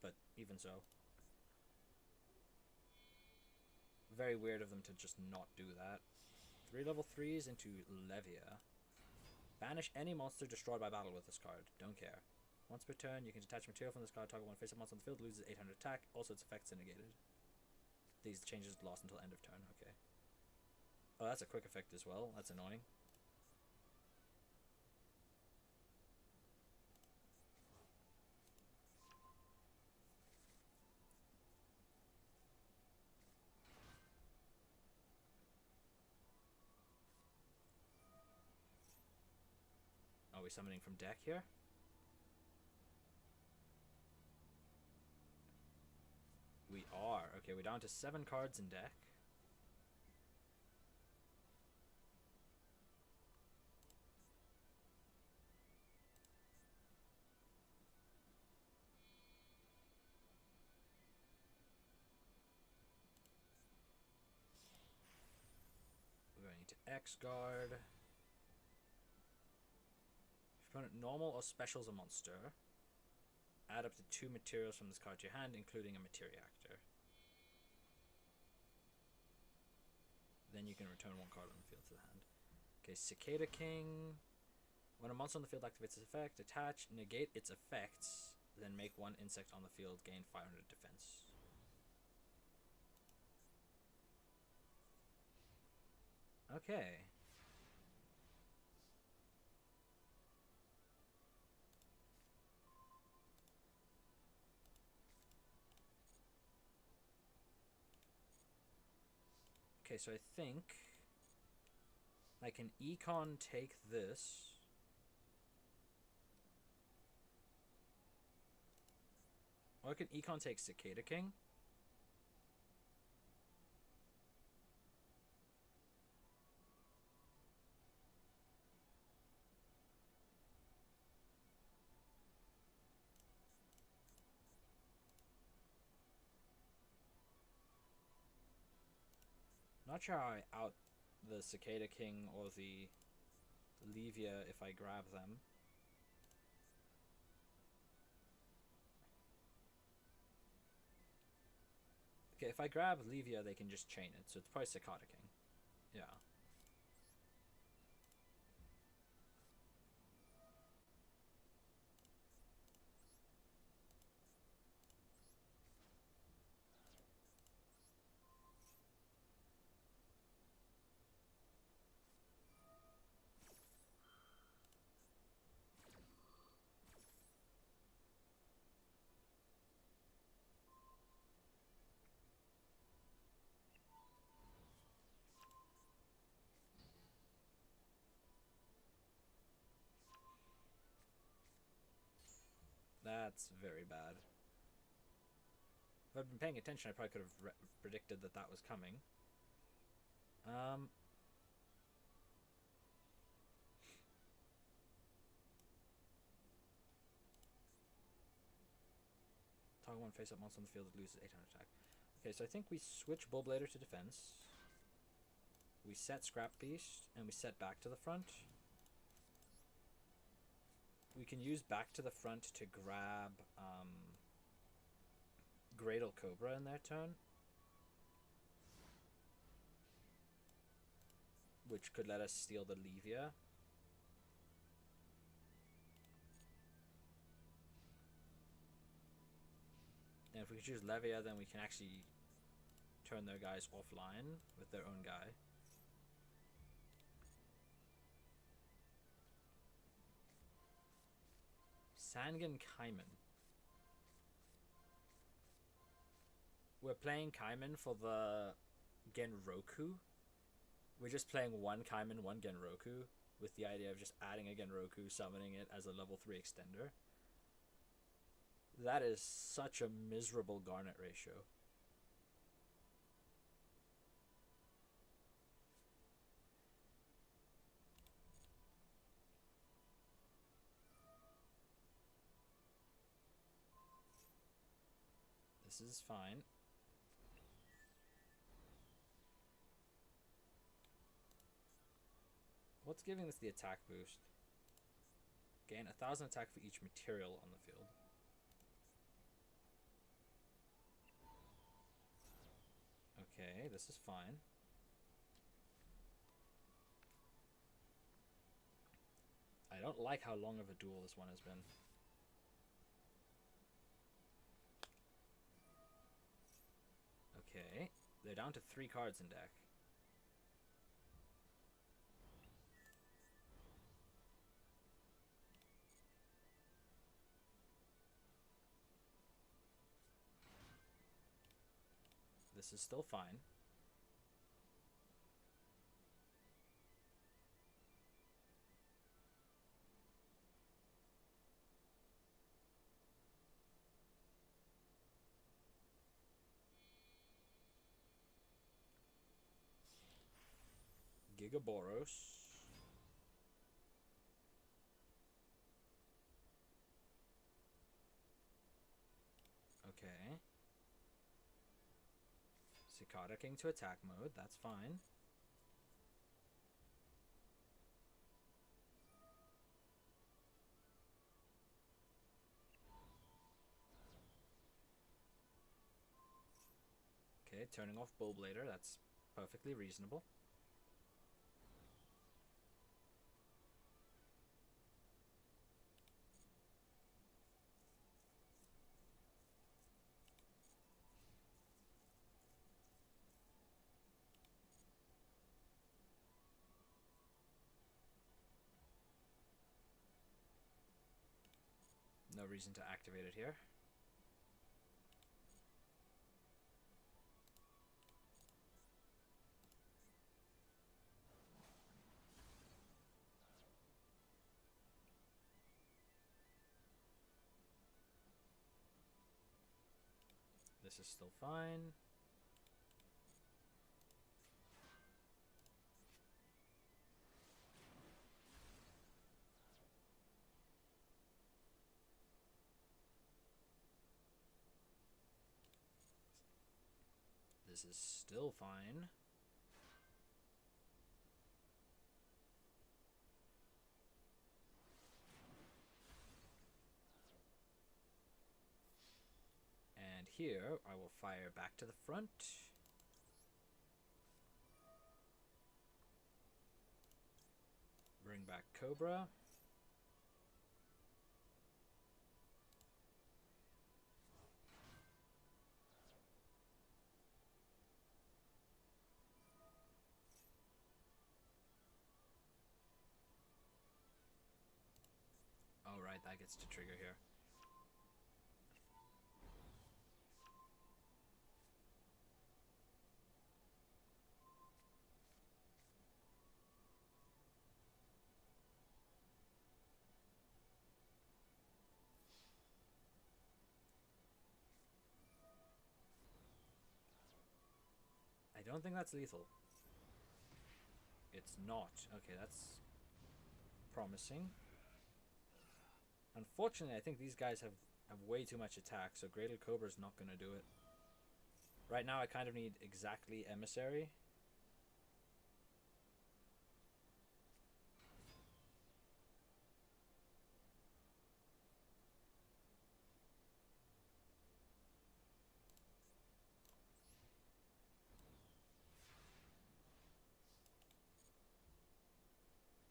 [SPEAKER 1] But even so. Very weird of them to just not do that. 3 level 3s into Levia. Banish any monster destroyed by battle with this card. Don't care. Once per turn, you can detach material from this card. Target one face-up monster on the field loses 800 attack. Also, its effects are negated. These changes last until end of turn. Okay. Oh, that's a quick effect as well. That's annoying. Are we summoning from deck here? We are. Okay, we're down to 7 cards in deck. We're going to X-Guard. If opponent normal or specials a monster, add up to 2 materials from this card to your hand, including a Materiactor. Then you can return 1 card on the field to the hand. Okay, Cicada King. When a monster on the field activates its effect, attach, negate its effects, then make 1 insect on the field, gain 500 defense. Okay. Okay, so I think I can econ take this. Or I can econ take Cicada King. Not sure how I out the Cicada King or the Levia if I grab them. Okay, if I grab Levia, they can just chain it, so it's probably Cicada King. Yeah. That's very bad. If I'd been paying attention, I probably could have predicted that that was coming. Target one face-up monster on the field that loses 800 attack. Okay, so I think we switch Bullblader to defense. We set Scrap Beast, and we set back to the front. We can use back to the front to grab Gradle Cobra in their turn, which could let us steal the Levia. And if we could choose Levia, then we can actually turn their guys offline with their own guy. Sangan Kaiman. We're playing Kaiman for the Genroku. We're just playing one Kaiman, one Genroku, with the idea of just adding a Genroku, summoning it as a level 3 extender. That is such a miserable Garnet ratio. This is fine. What's giving this the attack boost? Gain 1,000 attack for each material on the field. Okay, this is fine. I don't like how long of a duel this one has been. Okay, they're down to 3 cards in deck. This is still fine. Gigaboros. Okay. Cicada King to attack mode, that's fine. Okay, turning off Bullblader, that's perfectly reasonable. No reason to activate it here. This is still fine. This is still fine. And here, I will fire back to the front. Bring back Cobra. Alright, that gets to trigger here. don't think that's lethal. It's not. Okay, that's promising. Unfortunately, I think these guys have way too much attack, so Greater Cobra's not going to do it. Right now, I kind of need exactly Emissary.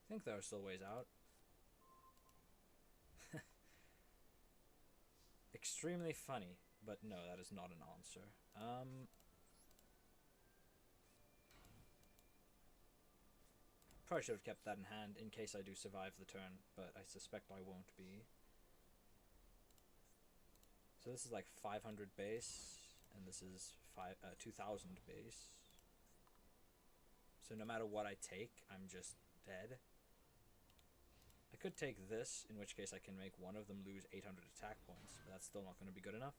[SPEAKER 1] I think there are still ways out. Extremely funny, but no, that is not an answer. Probably should have kept that in hand in case I do survive the turn, but I suspect I won't be. So this is like 500 base, and this is 2,000 base. So no matter what I take, I'm just dead. I could take this, in which case I can make one of them lose 800 attack points, but that's still not going to be good enough.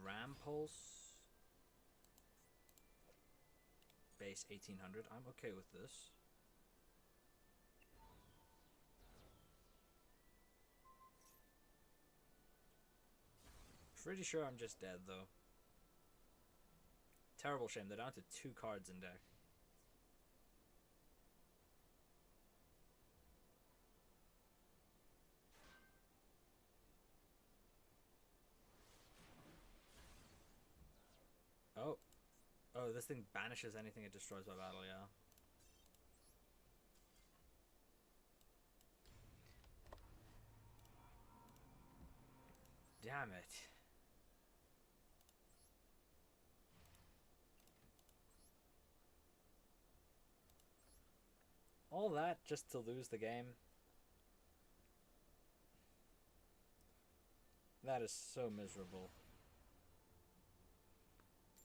[SPEAKER 1] Gram Pulse. Base 1800. I'm okay with this. Pretty sure I'm just dead, though. Terrible shame. They're down to 2 cards in deck. Oh. Oh, this thing banishes anything it destroys by battle, yeah. Damn it. All that just to lose the game. That is so miserable.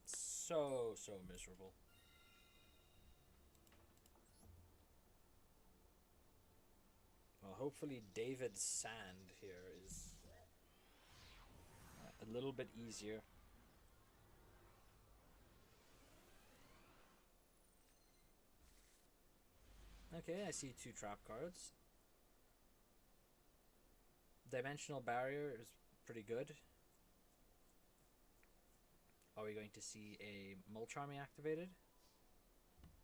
[SPEAKER 1] So miserable. Well, hopefully David's Sand here is a little bit easier. Okay, I see 2 trap cards. Dimensional Barrier is pretty good. Are we going to see a Mulch Army activated?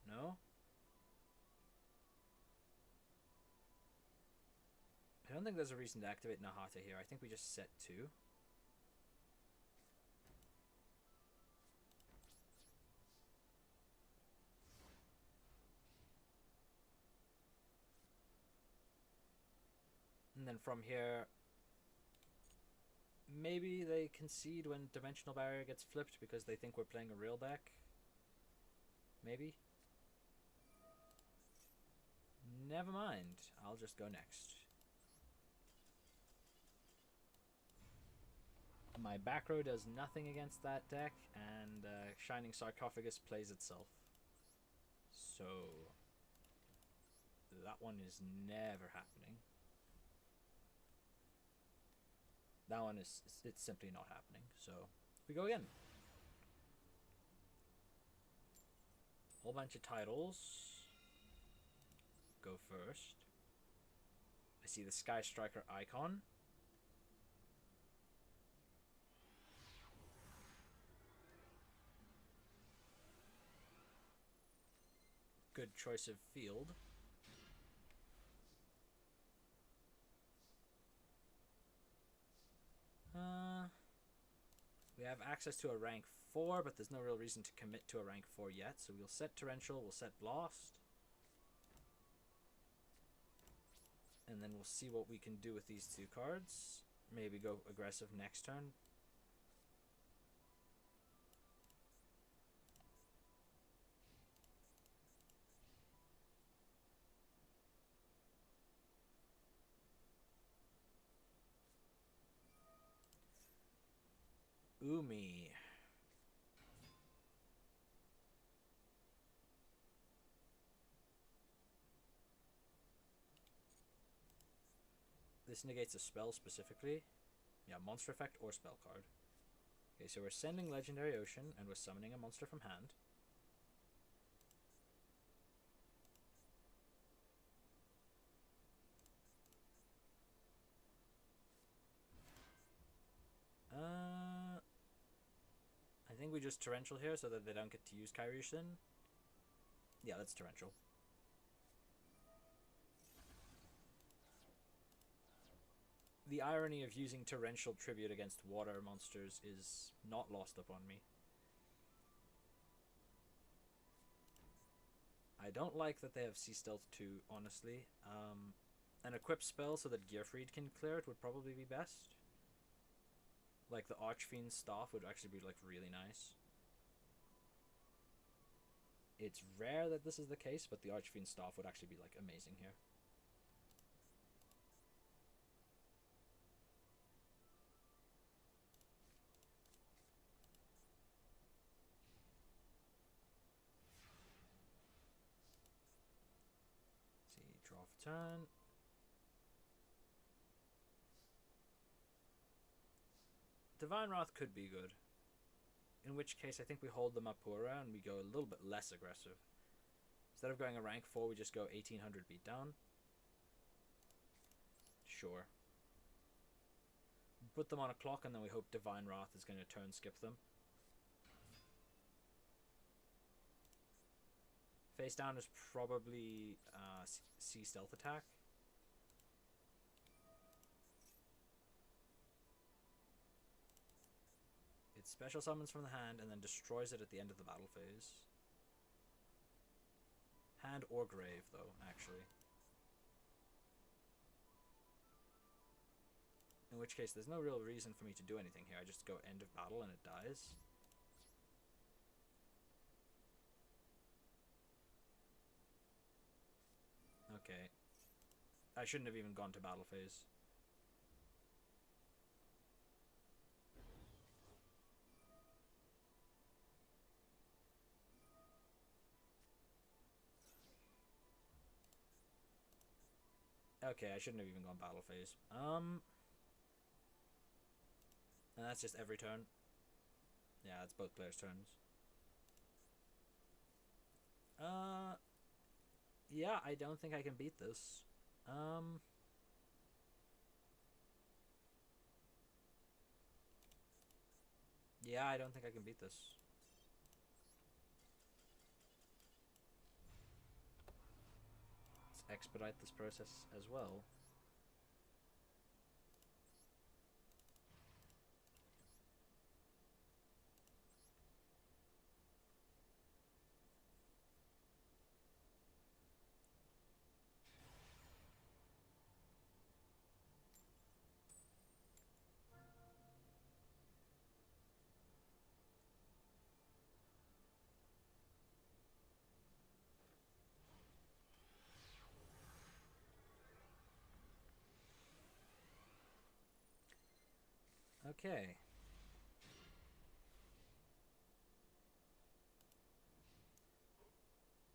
[SPEAKER 1] No? I don't think there's a reason to activate Nahata here. I think we just set 2. And then from here, maybe they concede when Dimensional Barrier gets flipped because they think we're playing a real deck. Maybe. Never mind. I'll just go next. My back row does nothing against that deck, and Shining Sarcophagus plays itself. So that one is never happening. That one is, it's simply not happening. So we go again. Whole bunch of titles. Go first. I see the Sky Striker icon. Good choice of field. We have access to a rank 4, but there's no real reason to commit to a rank 4 yet, so we'll set Torrential, we'll set Blast. And then we'll see what we can do with these 2 cards. Maybe go aggressive next turn. Umi. This negates a spell specifically. Yeah, monster effect or spell card. Okay, so we're sending Legendary Ocean, and we're summoning a monster from hand. I think we just Torrential here so that they don't get to use Kairyu-Shin. Yeah, that's Torrential. The irony of using Torrential Tribute against water monsters is not lost upon me. I don't like that they have Sea Stealth 2, honestly. An equip spell so that Gearfried can clear it would probably be best. Like the Archfiend's Staff would actually be like really nice. It's rare that this is the case, but the Archfiend's Staff would actually be like amazing here. Let's see, draw for turn. Divine Wrath could be good. In which case, I think we hold the Mapura and we go a little bit less aggressive. Instead of going a rank 4, we just go 1800 beat down. Sure. Put them on a clock and then we hope Divine Wrath is going to turn skip them. Face down is probably Sea Stealth attack. It special summons from the hand and then destroys it at the end of the battle phase. Hand or grave, though, actually. In which case, there's no real reason for me to do anything here. I just go end of battle and it dies. Okay. I shouldn't have even gone to battle phase. Okay, I shouldn't have even gone battle phase. And that's just every turn. Yeah, that's both players' turns. Yeah, I don't think I can beat this. Yeah, I don't think I can beat this. Let's expedite this process as well. Okay.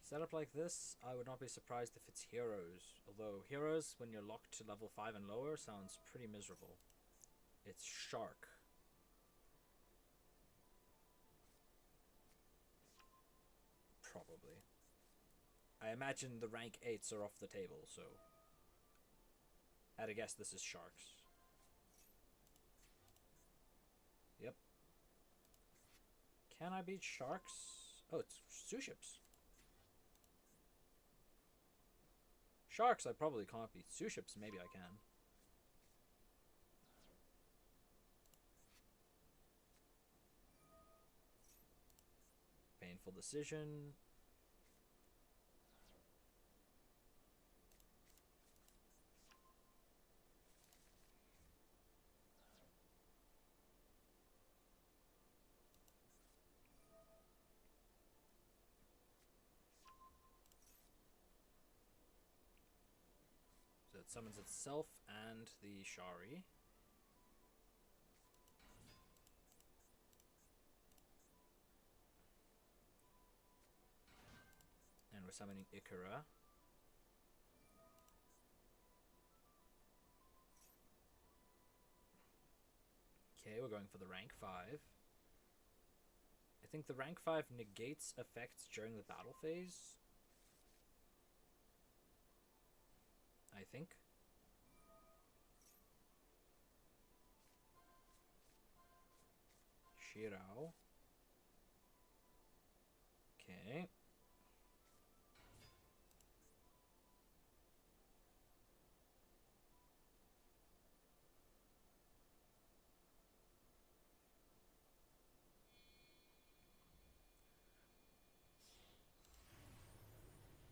[SPEAKER 1] Setup like this, I would not be surprised if it's Heroes. Although Heroes, when you're locked to level 5 and lower, sounds pretty miserable. It's Shark. Probably. I imagine the rank 8s are off the table, so at a guess this is Sharks. Yep. Can I beat Sharks? Oh, it's Suships. Sharks I probably can't beat. Suships maybe I can. Painful decision. So it summons itself and the Shari. And we're summoning Ikura. Okay, we're going for the rank 5. I think the rank 5 negates effects during the battle phase. I think. Shirao. Okay.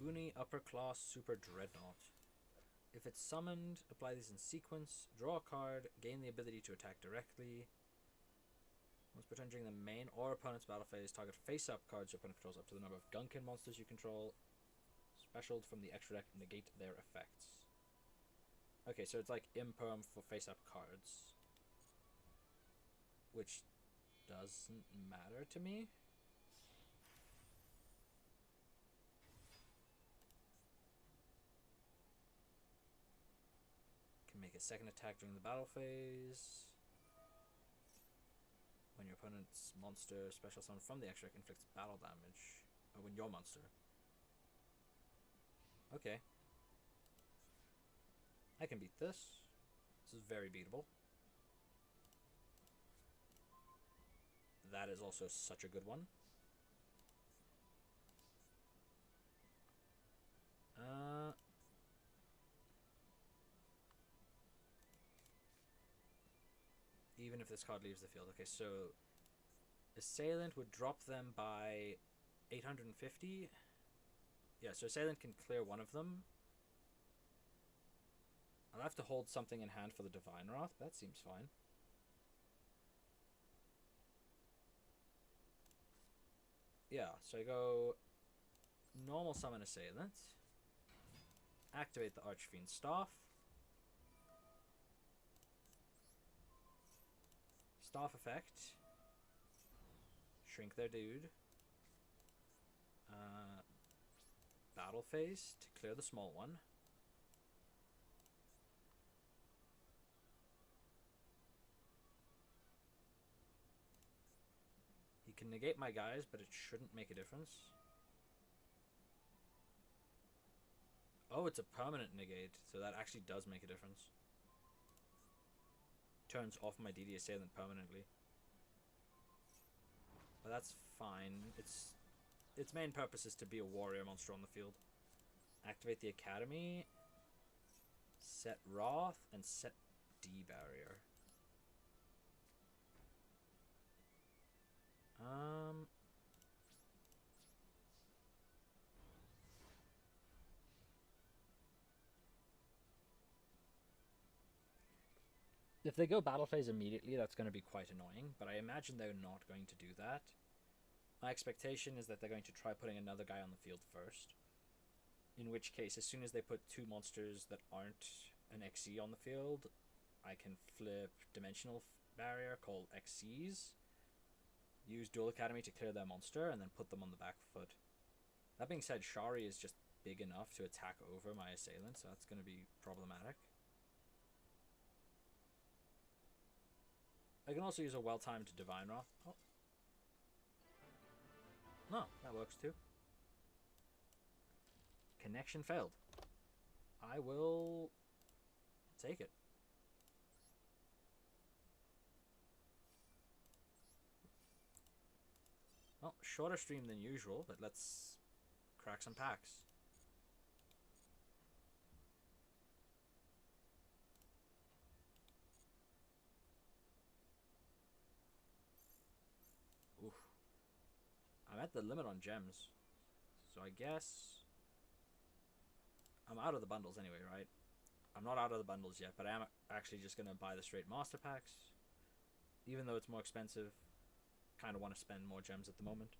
[SPEAKER 1] Uni Upper Class Super Dreadnought. If it's summoned, apply these in sequence, draw a card, gain the ability to attack directly. Once per turn during the main or opponent's battle phase, target face-up cards your opponent controls up to the number of Gunkin monsters you control. Specialed from the extra deck, negate their effects. Okay, so it's like imperm for face-up cards. Which doesn't matter to me. Can make a second attack during the battle phase. When your opponent's monster special summon from the extra deck inflicts battle damage. Or when your monster. Okay. I can beat this. This is very beatable. That is also such a good one. Even if this card leaves the field. Okay, so Assailant would drop them by 850. Yeah, so Assailant can clear one of them. I'll have to hold something in hand for the Divine Wrath, but that seems fine. Yeah, so I go normal summon Assailant. Activate the Archfiend Staff. Staff effect. Shrink their dude. Battle phase to clear the small one. He can negate my guys, but it shouldn't make a difference. Oh, it's a permanent negate, so that actually does make a difference. Turns off my DD Assailant permanently. But that's fine. Its main purpose is to be a warrior monster on the field. Activate the Academy. Set Wrath and set D barrier. If they go battle phase immediately, that's going to be quite annoying, but I imagine they're not going to do that. My expectation is that they're going to try putting another guy on the field first. In which case, as soon as they put two monsters that aren't an XC on the field, I can flip Dimensional Barrier, called XCs, use Duel Academy to clear their monster, and then put them on the back foot. That being said, Shari is just big enough to attack over my Assailant, so that's going to be problematic. I can also use a well-timed Divine Wrath. Oh. No, that works too. Connection failed. I will take it. Well, shorter stream than usual, but let's crack some packs. Oof. I'm at the limit on gems. So I guess I'm out of the bundles anyway, right? I'm not out of the bundles yet, but I am actually just going to buy the straight master packs. Even though it's more expensive, kind of want to spend more gems at the moment.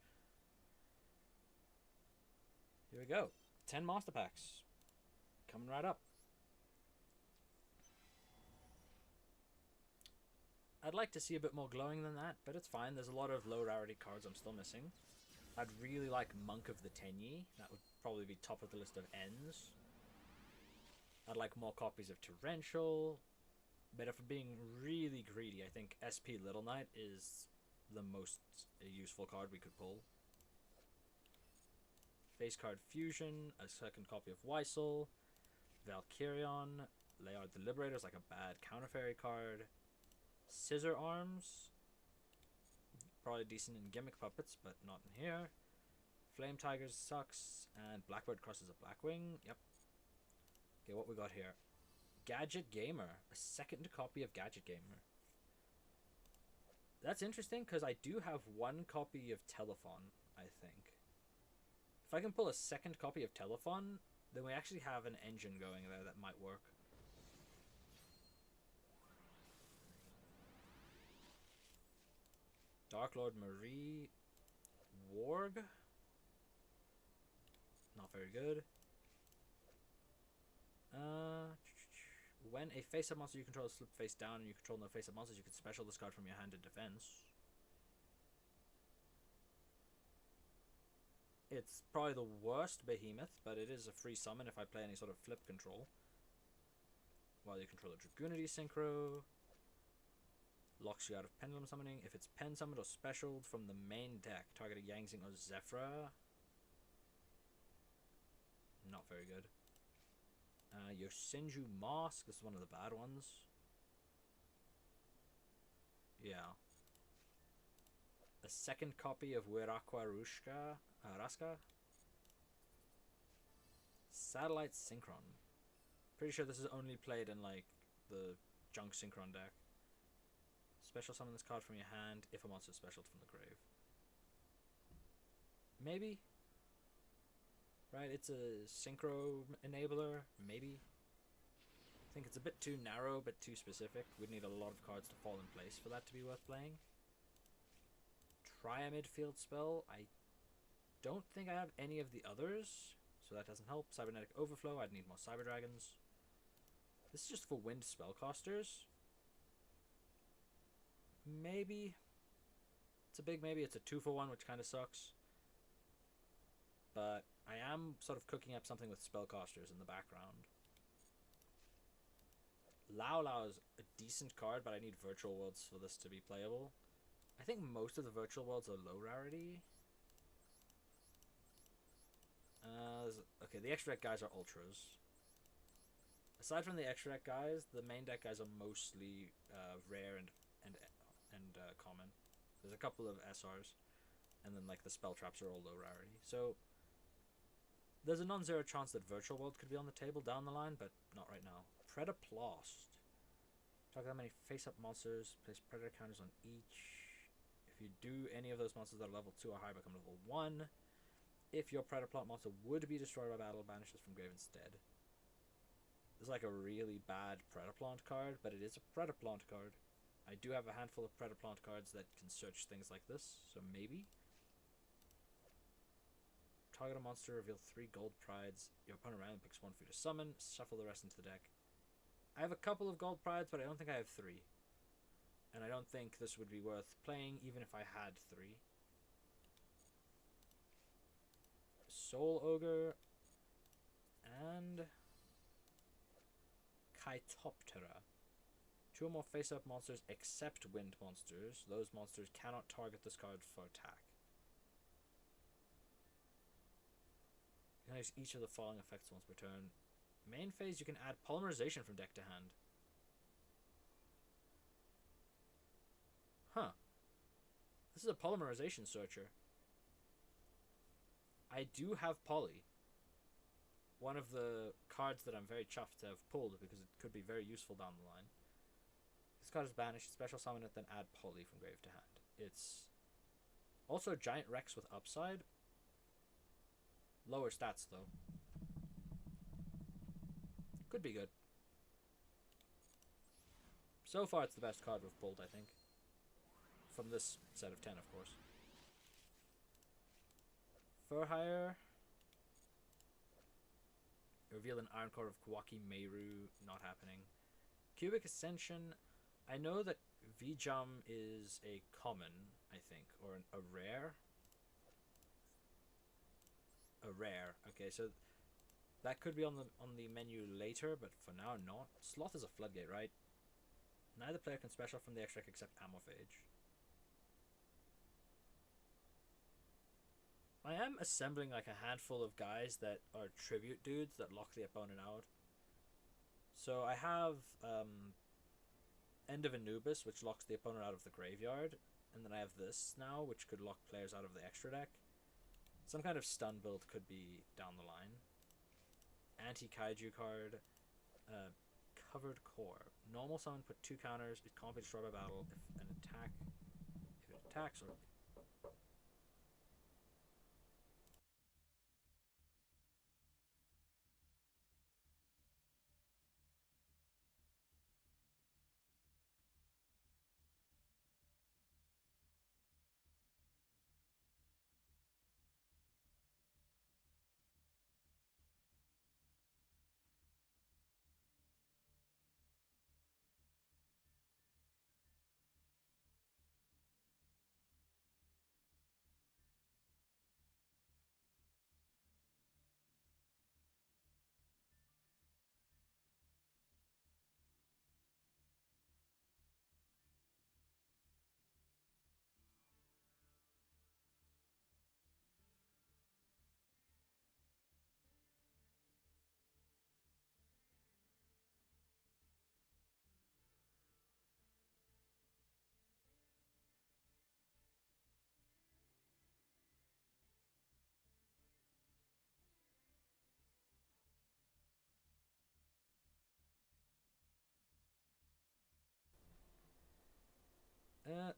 [SPEAKER 1] Here we go. 10 master packs. Coming right up. I'd like to see a bit more glowing than that, but it's fine. There's a lot of low rarity cards I'm still missing. I'd really like Monk of the Tenyi. That would probably be top of the list of ends. I'd like more copies of Torrential. But if I'm being really greedy, I think SP Little Knight is the most useful card we could pull. Face card Fusion, a second copy of Weissel, Valkyrion, Layard the Liberator is like a bad counter fairy card. Scissor Arms, probably decent in Gimmick Puppets, but not in here. Flame Tigers sucks, and Blackbird crosses a Blackwing. Yep. Okay, what we got here? Gadget Gamer, a second copy of Gadget Gamer. That's interesting because I do have one copy of Telephone, I think. If I can pull a second copy of Telephone, then we actually have an engine going there that might work. Dark Lord Marie, Warg. Not very good. When a face-up monster you control is flipped face down and you control no face-up monsters, you can special this card from your hand in defense. It's probably the worst Behemoth, but it is a free summon if I play any sort of flip control. While you control a Dragoonity Synchro. Locks you out of Pendulum Summoning. If it's pen summoned or specialed from the main deck, target a Yangzing or Zephyra. Not very good. Yosenju Mask. This is one of the bad ones. Yeah. A second copy of Wirakwa Raska. Satellite Synchron. Pretty sure this is only played in like the Junk Synchron deck. Special summon this card from your hand if a monster is specialed from the grave. Maybe. Right, it's a synchro enabler, maybe. I think it's a bit too narrow, but too specific. We'd need a lot of cards to fall in place for that to be worth playing. Try a midfield spell. I don't think I have any of the others, so that doesn't help. Cybernetic Overflow, I'd need more Cyber Dragons. This is just for wind spellcasters. Maybe. It's a big maybe. It's a 2-for-1, which kind of sucks. But I am sort of cooking up something with spellcasters in the background. Lao Lao is a decent card, but I need virtual worlds for this to be playable. I think most of the virtual worlds are low rarity. Okay, the extra deck guys are ultras. Aside from the extra deck guys, the main deck guys are mostly rare and common. There's a couple of SRs, and then like the spell traps are all low rarity. So there's a non-zero chance that virtual world could be on the table down the line, but not right now. Predaplast. Talk about how many face-up monsters. Place predator counters on each. If you do any of those monsters that are level 2 or higher, become level 1. If your Predaplant monster would be destroyed by battle, banishes from grave instead. This is like a really bad Predaplant card, but it is a Predaplant card. I do have a handful of Predaplant cards that can search things like this, so maybe. Target a monster, reveal 3 gold prides. Your opponent randomly picks 1 for you to summon, shuffle the rest into the deck. I have a couple of gold prides, but I don't think I have 3. And I don't think this would be worth playing, even if I had 3. Soul Ogre. And Chaetoptera. 2 or more face-up monsters except wind monsters. Those monsters cannot target this card for attack. You can use each of the following effects once per turn. Main phase, you can add polymerization from deck to hand. Huh. This is a polymerization searcher. I do have poly. One of the cards that I'm very chuffed to have pulled because it could be very useful down the line. This card is banished, special summon it, then add poly from grave to hand. It's also Giant Rex with upside. Lower stats though. Could be good. So far it's the best card we've pulled, I think. From this set of 10, of course. Fur Hire. Reveal an Iron Core of Kawaki Meiru. Not happening. Cubic Ascension. I know that Vijam is a common, I think, or a rare. A rare. Okay, so that could be on the menu later, but for now not. Sloth is a floodgate, right? Neither player can special from the extra deck except Amophage. I am assembling like a handful of guys that are tribute dudes that lock the opponent out. So I have End of Anubis, which locks the opponent out of the graveyard, and then I have this now, which could lock players out of the extra deck. Some kind of stun build could be down the line. Anti-Kaiju card. Covered Core. Normal summon, put 2 counters. It can't be destroyed by battle if it attacks or...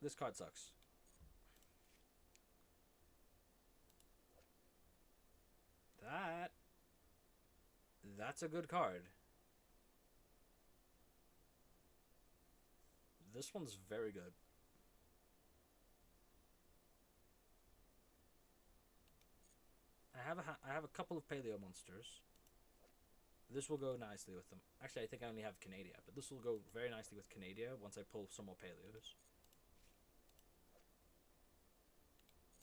[SPEAKER 1] this card sucks. That's a good card. This one's very good. I have a couple of Paleo monsters. This will go nicely with them. Actually, I think I only have Canadia, but this will go very nicely with Canadia once I pull some more Paleos.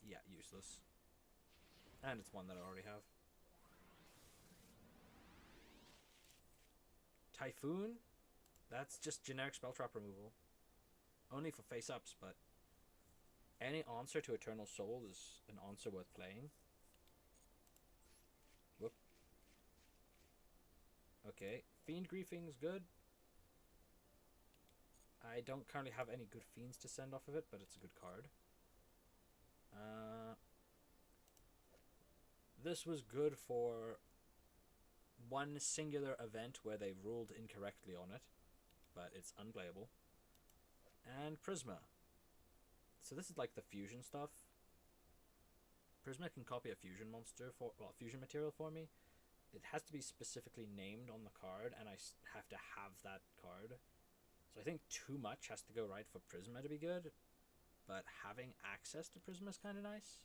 [SPEAKER 1] Yeah, useless. And it's one that I already have. Typhoon? That's just generic spell trap removal. Only for face-ups, but any answer to Eternal Soul is an answer worth playing. Whoop. Okay, Fiend Griefing's good. I don't currently have any good Fiends to send off of it, but it's a good card. This was good for one singular event where they ruled incorrectly on it, but it's unplayable. And Prisma. So this is like the fusion stuff. Prisma can copy a fusion monster for, well, fusion material for me. It has to be specifically named on the card, and I have to have that card. So I think too much has to go right for Prisma to be good, but having access to Prisma is kind of nice.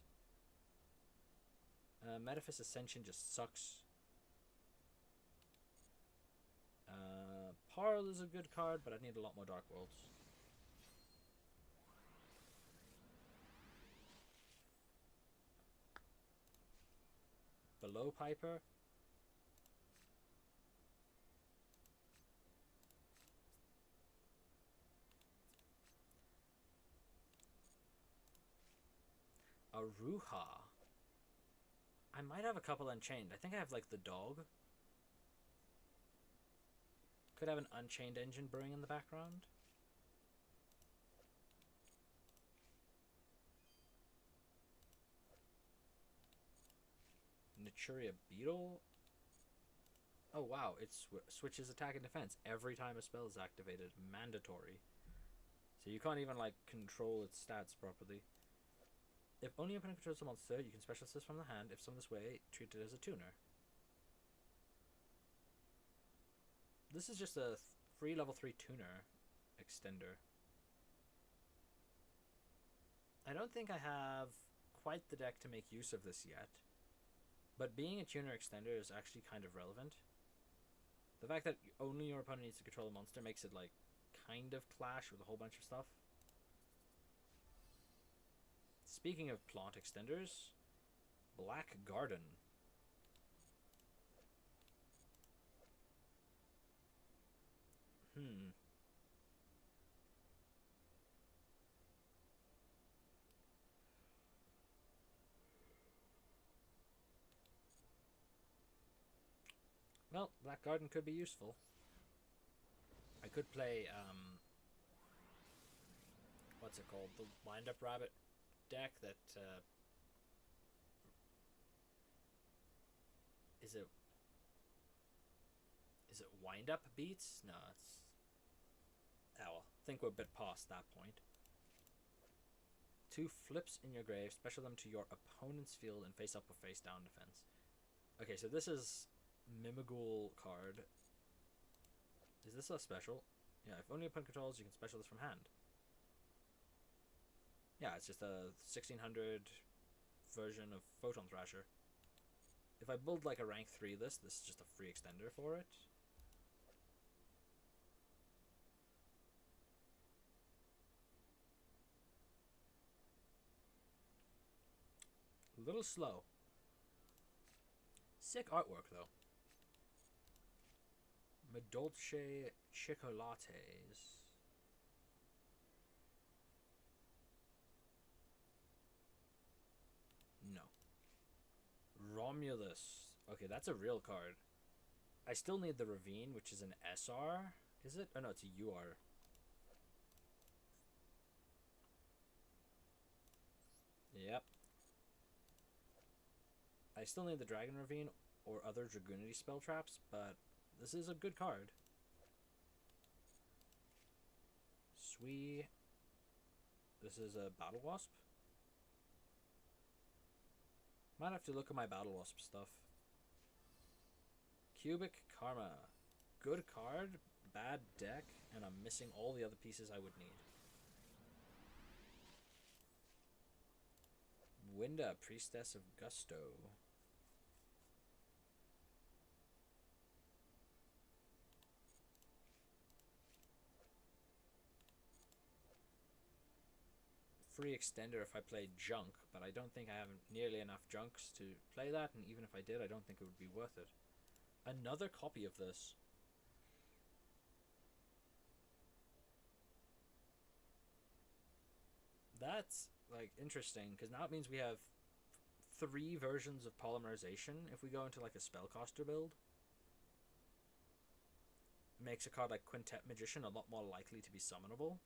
[SPEAKER 1] Metaphys Ascension just sucks. Parl is a good card, but I need a lot more Dark Worlds. Below Piper. Aruha. I might have a couple Unchained. I think I have like the dog. Could have an Unchained engine brewing in the background. Naturia Beetle. Oh wow, it switches attack and defense every time a spell is activated. Mandatory. So you can't even like control its stats properly. If only your opponent controls a monster, you can special assist from the hand. If summoned this way, treat it as a tuner. This is just a free level 3 tuner extender. I don't think I have quite the deck to make use of this yet, but being a tuner extender is actually kind of relevant. The fact that only your opponent needs to control a monster makes it like kind of clash with a whole bunch of stuff. Speaking of plant extenders, Black Garden. Well, Black Garden could be useful. I could play, what's it called? The Wind Up Rabbit deck that, is it Wind Up Beats? No, it's... Oh well, I think we're a bit past that point. 2 flips in your grave, special them to your opponent's field and face up or face down defense. Okay, so this is Mimighoul card. Is this a special? Yeah, if only opponent controls, you can special this from hand. Yeah, it's just a 1600 version of Photon Thrasher. If I build like a rank 3 list, this is just a free extender for it. A little slow. Sick artwork though. Medolce Chocolates. No. Romulus. Okay, that's a real card. I still need the Ravine, which is an SR. Is it? Oh no, it's a UR. Yep. I still need the Dragon Ravine or other Dragoonity spell traps, but this is a good card. Sweet. This is a Battle Wasp. Might have to look at my Battle Wasp stuff. Cubic Karma. Good card, bad deck, and I'm missing all the other pieces I would need. Winda, Priestess of Gusto. Free extender if I play junk, but I don't think I have nearly enough junks to play that, and even if I did, I don't think it would be worth it. Another copy of this. That's like interesting, because now it means we have 3 versions of polymerization if we go into like a spellcaster build. Makes a card like Quintet Magician a lot more likely to be summonable.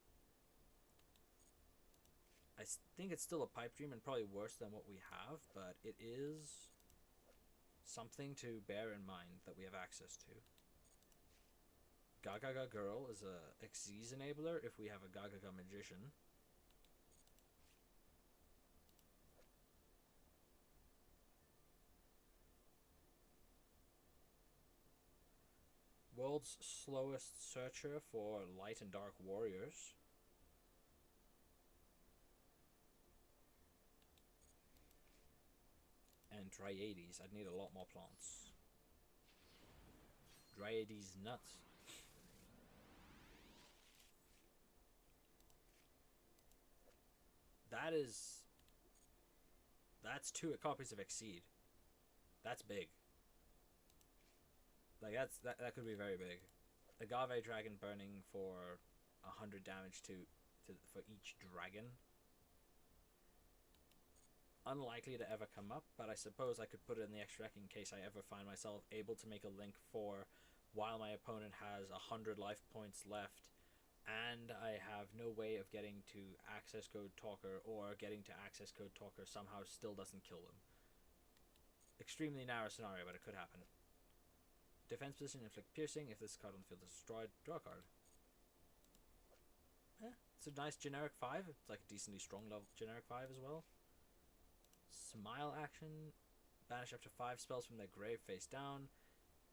[SPEAKER 1] I think it's still a pipe dream and probably worse than what we have, but it is something to bear in mind that we have access to. Gagaga Girl is a Xyz enabler if we have a Gagaga Magician. World's Slowest Searcher for Light and Dark Warriors. And Dryades. I'd need a lot more plants. Dryades nuts. That's 2 copies of Exceed. That's big. Like that could be very big. Agave Dragon burning for 100 damage for each dragon. Unlikely to ever come up, but I suppose I could put it in the extra deck in case I ever find myself able to make a link for while my opponent has 100 life points left and I have no way of getting to access code Talker, or getting to access code Talker somehow still doesn't kill them. Extremely narrow scenario, but it could happen. Defense position, inflict piercing. If this card on the field is destroyed, draw a card. It's a nice generic 5. It's like a decently strong level generic 5 as well. Smile action. Banish up to 5 spells from their grave face down.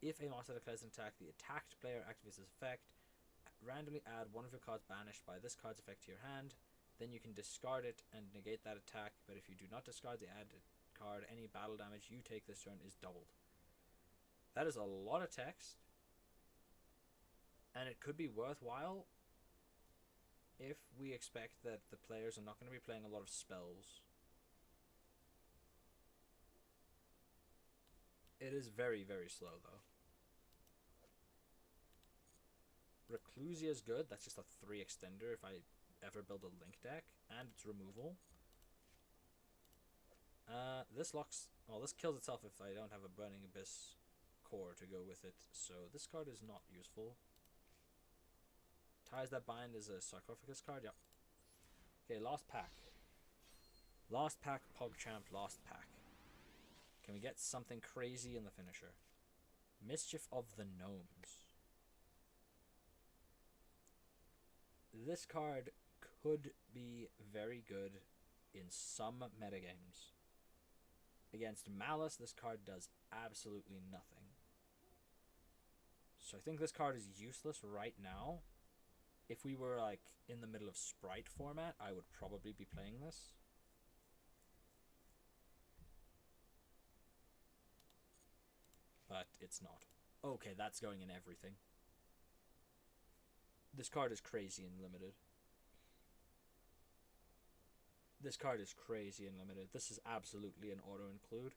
[SPEAKER 1] If a monster declares an attack, the attacked player activates this effect. Randomly add one of your cards banished by this card's effect to your hand. Then you can discard it and negate that attack, but if you do not discard the added card, any battle damage you take this turn is doubled. That is a lot of text, and it could be worthwhile if we expect that the players are not going to be playing a lot of spells. It is very, very slow, though. Reclusia is good. That's just a 3 extender if I ever build a link deck, and it's removal. This locks... Well, this kills itself if I don't have a Burning Abyss core to go with it, so this card is not useful. Ties That Bind is a sarcophagus card, yep. Okay, Lost Pack. Lost Pack, PogChamp, Lost Pack. Can we get something crazy in the finisher? Mischief of the Gnomes. This card could be very good in some metagames. Against Malice, this card does absolutely nothing. So I think this card is useless right now. If we were like in the middle of Sprite format, I would probably be playing this. But it's not. Okay, that's going in everything. This card is crazy and limited. This card is crazy and limited. This is absolutely an auto-include.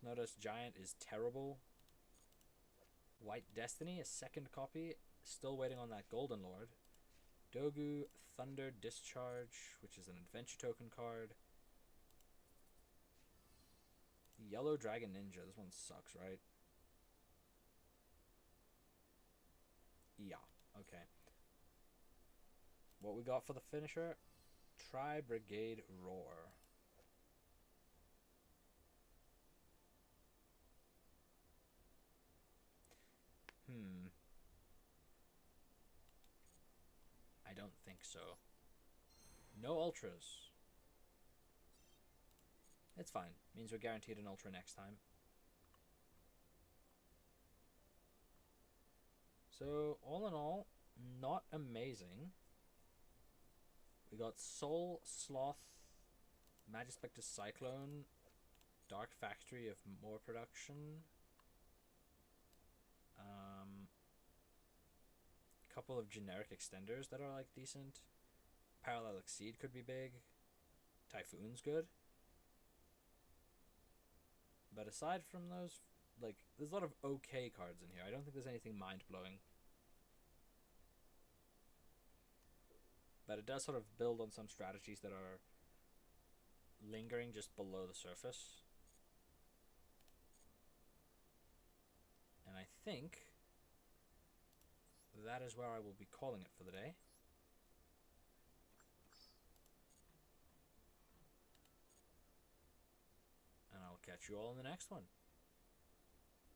[SPEAKER 1] Snowdust Giant is terrible. White Destiny, a second copy. Still waiting on that Golden Lord. Dogu Thunder Discharge, which is an adventure token card. Yellow Dragon Ninja. This one sucks, right? Yeah, okay. What we got for the finisher? Tri-Brigade Roar. I don't think so. No ultras. It's fine. Means we're guaranteed an ultra next time. So, all in all, not amazing. We got Soul, Sloth, Magispectus Cyclone, Dark Factory of more production. Couple of generic extenders that are like decent. Parallel Exceed could be big. Typhoon's good. But aside from those, like, there's a lot of okay cards in here. I don't think there's anything mind-blowing. But it does sort of build on some strategies that are lingering just below the surface. And I think that is where I will be calling it for the day. And I'll catch you all in the next one.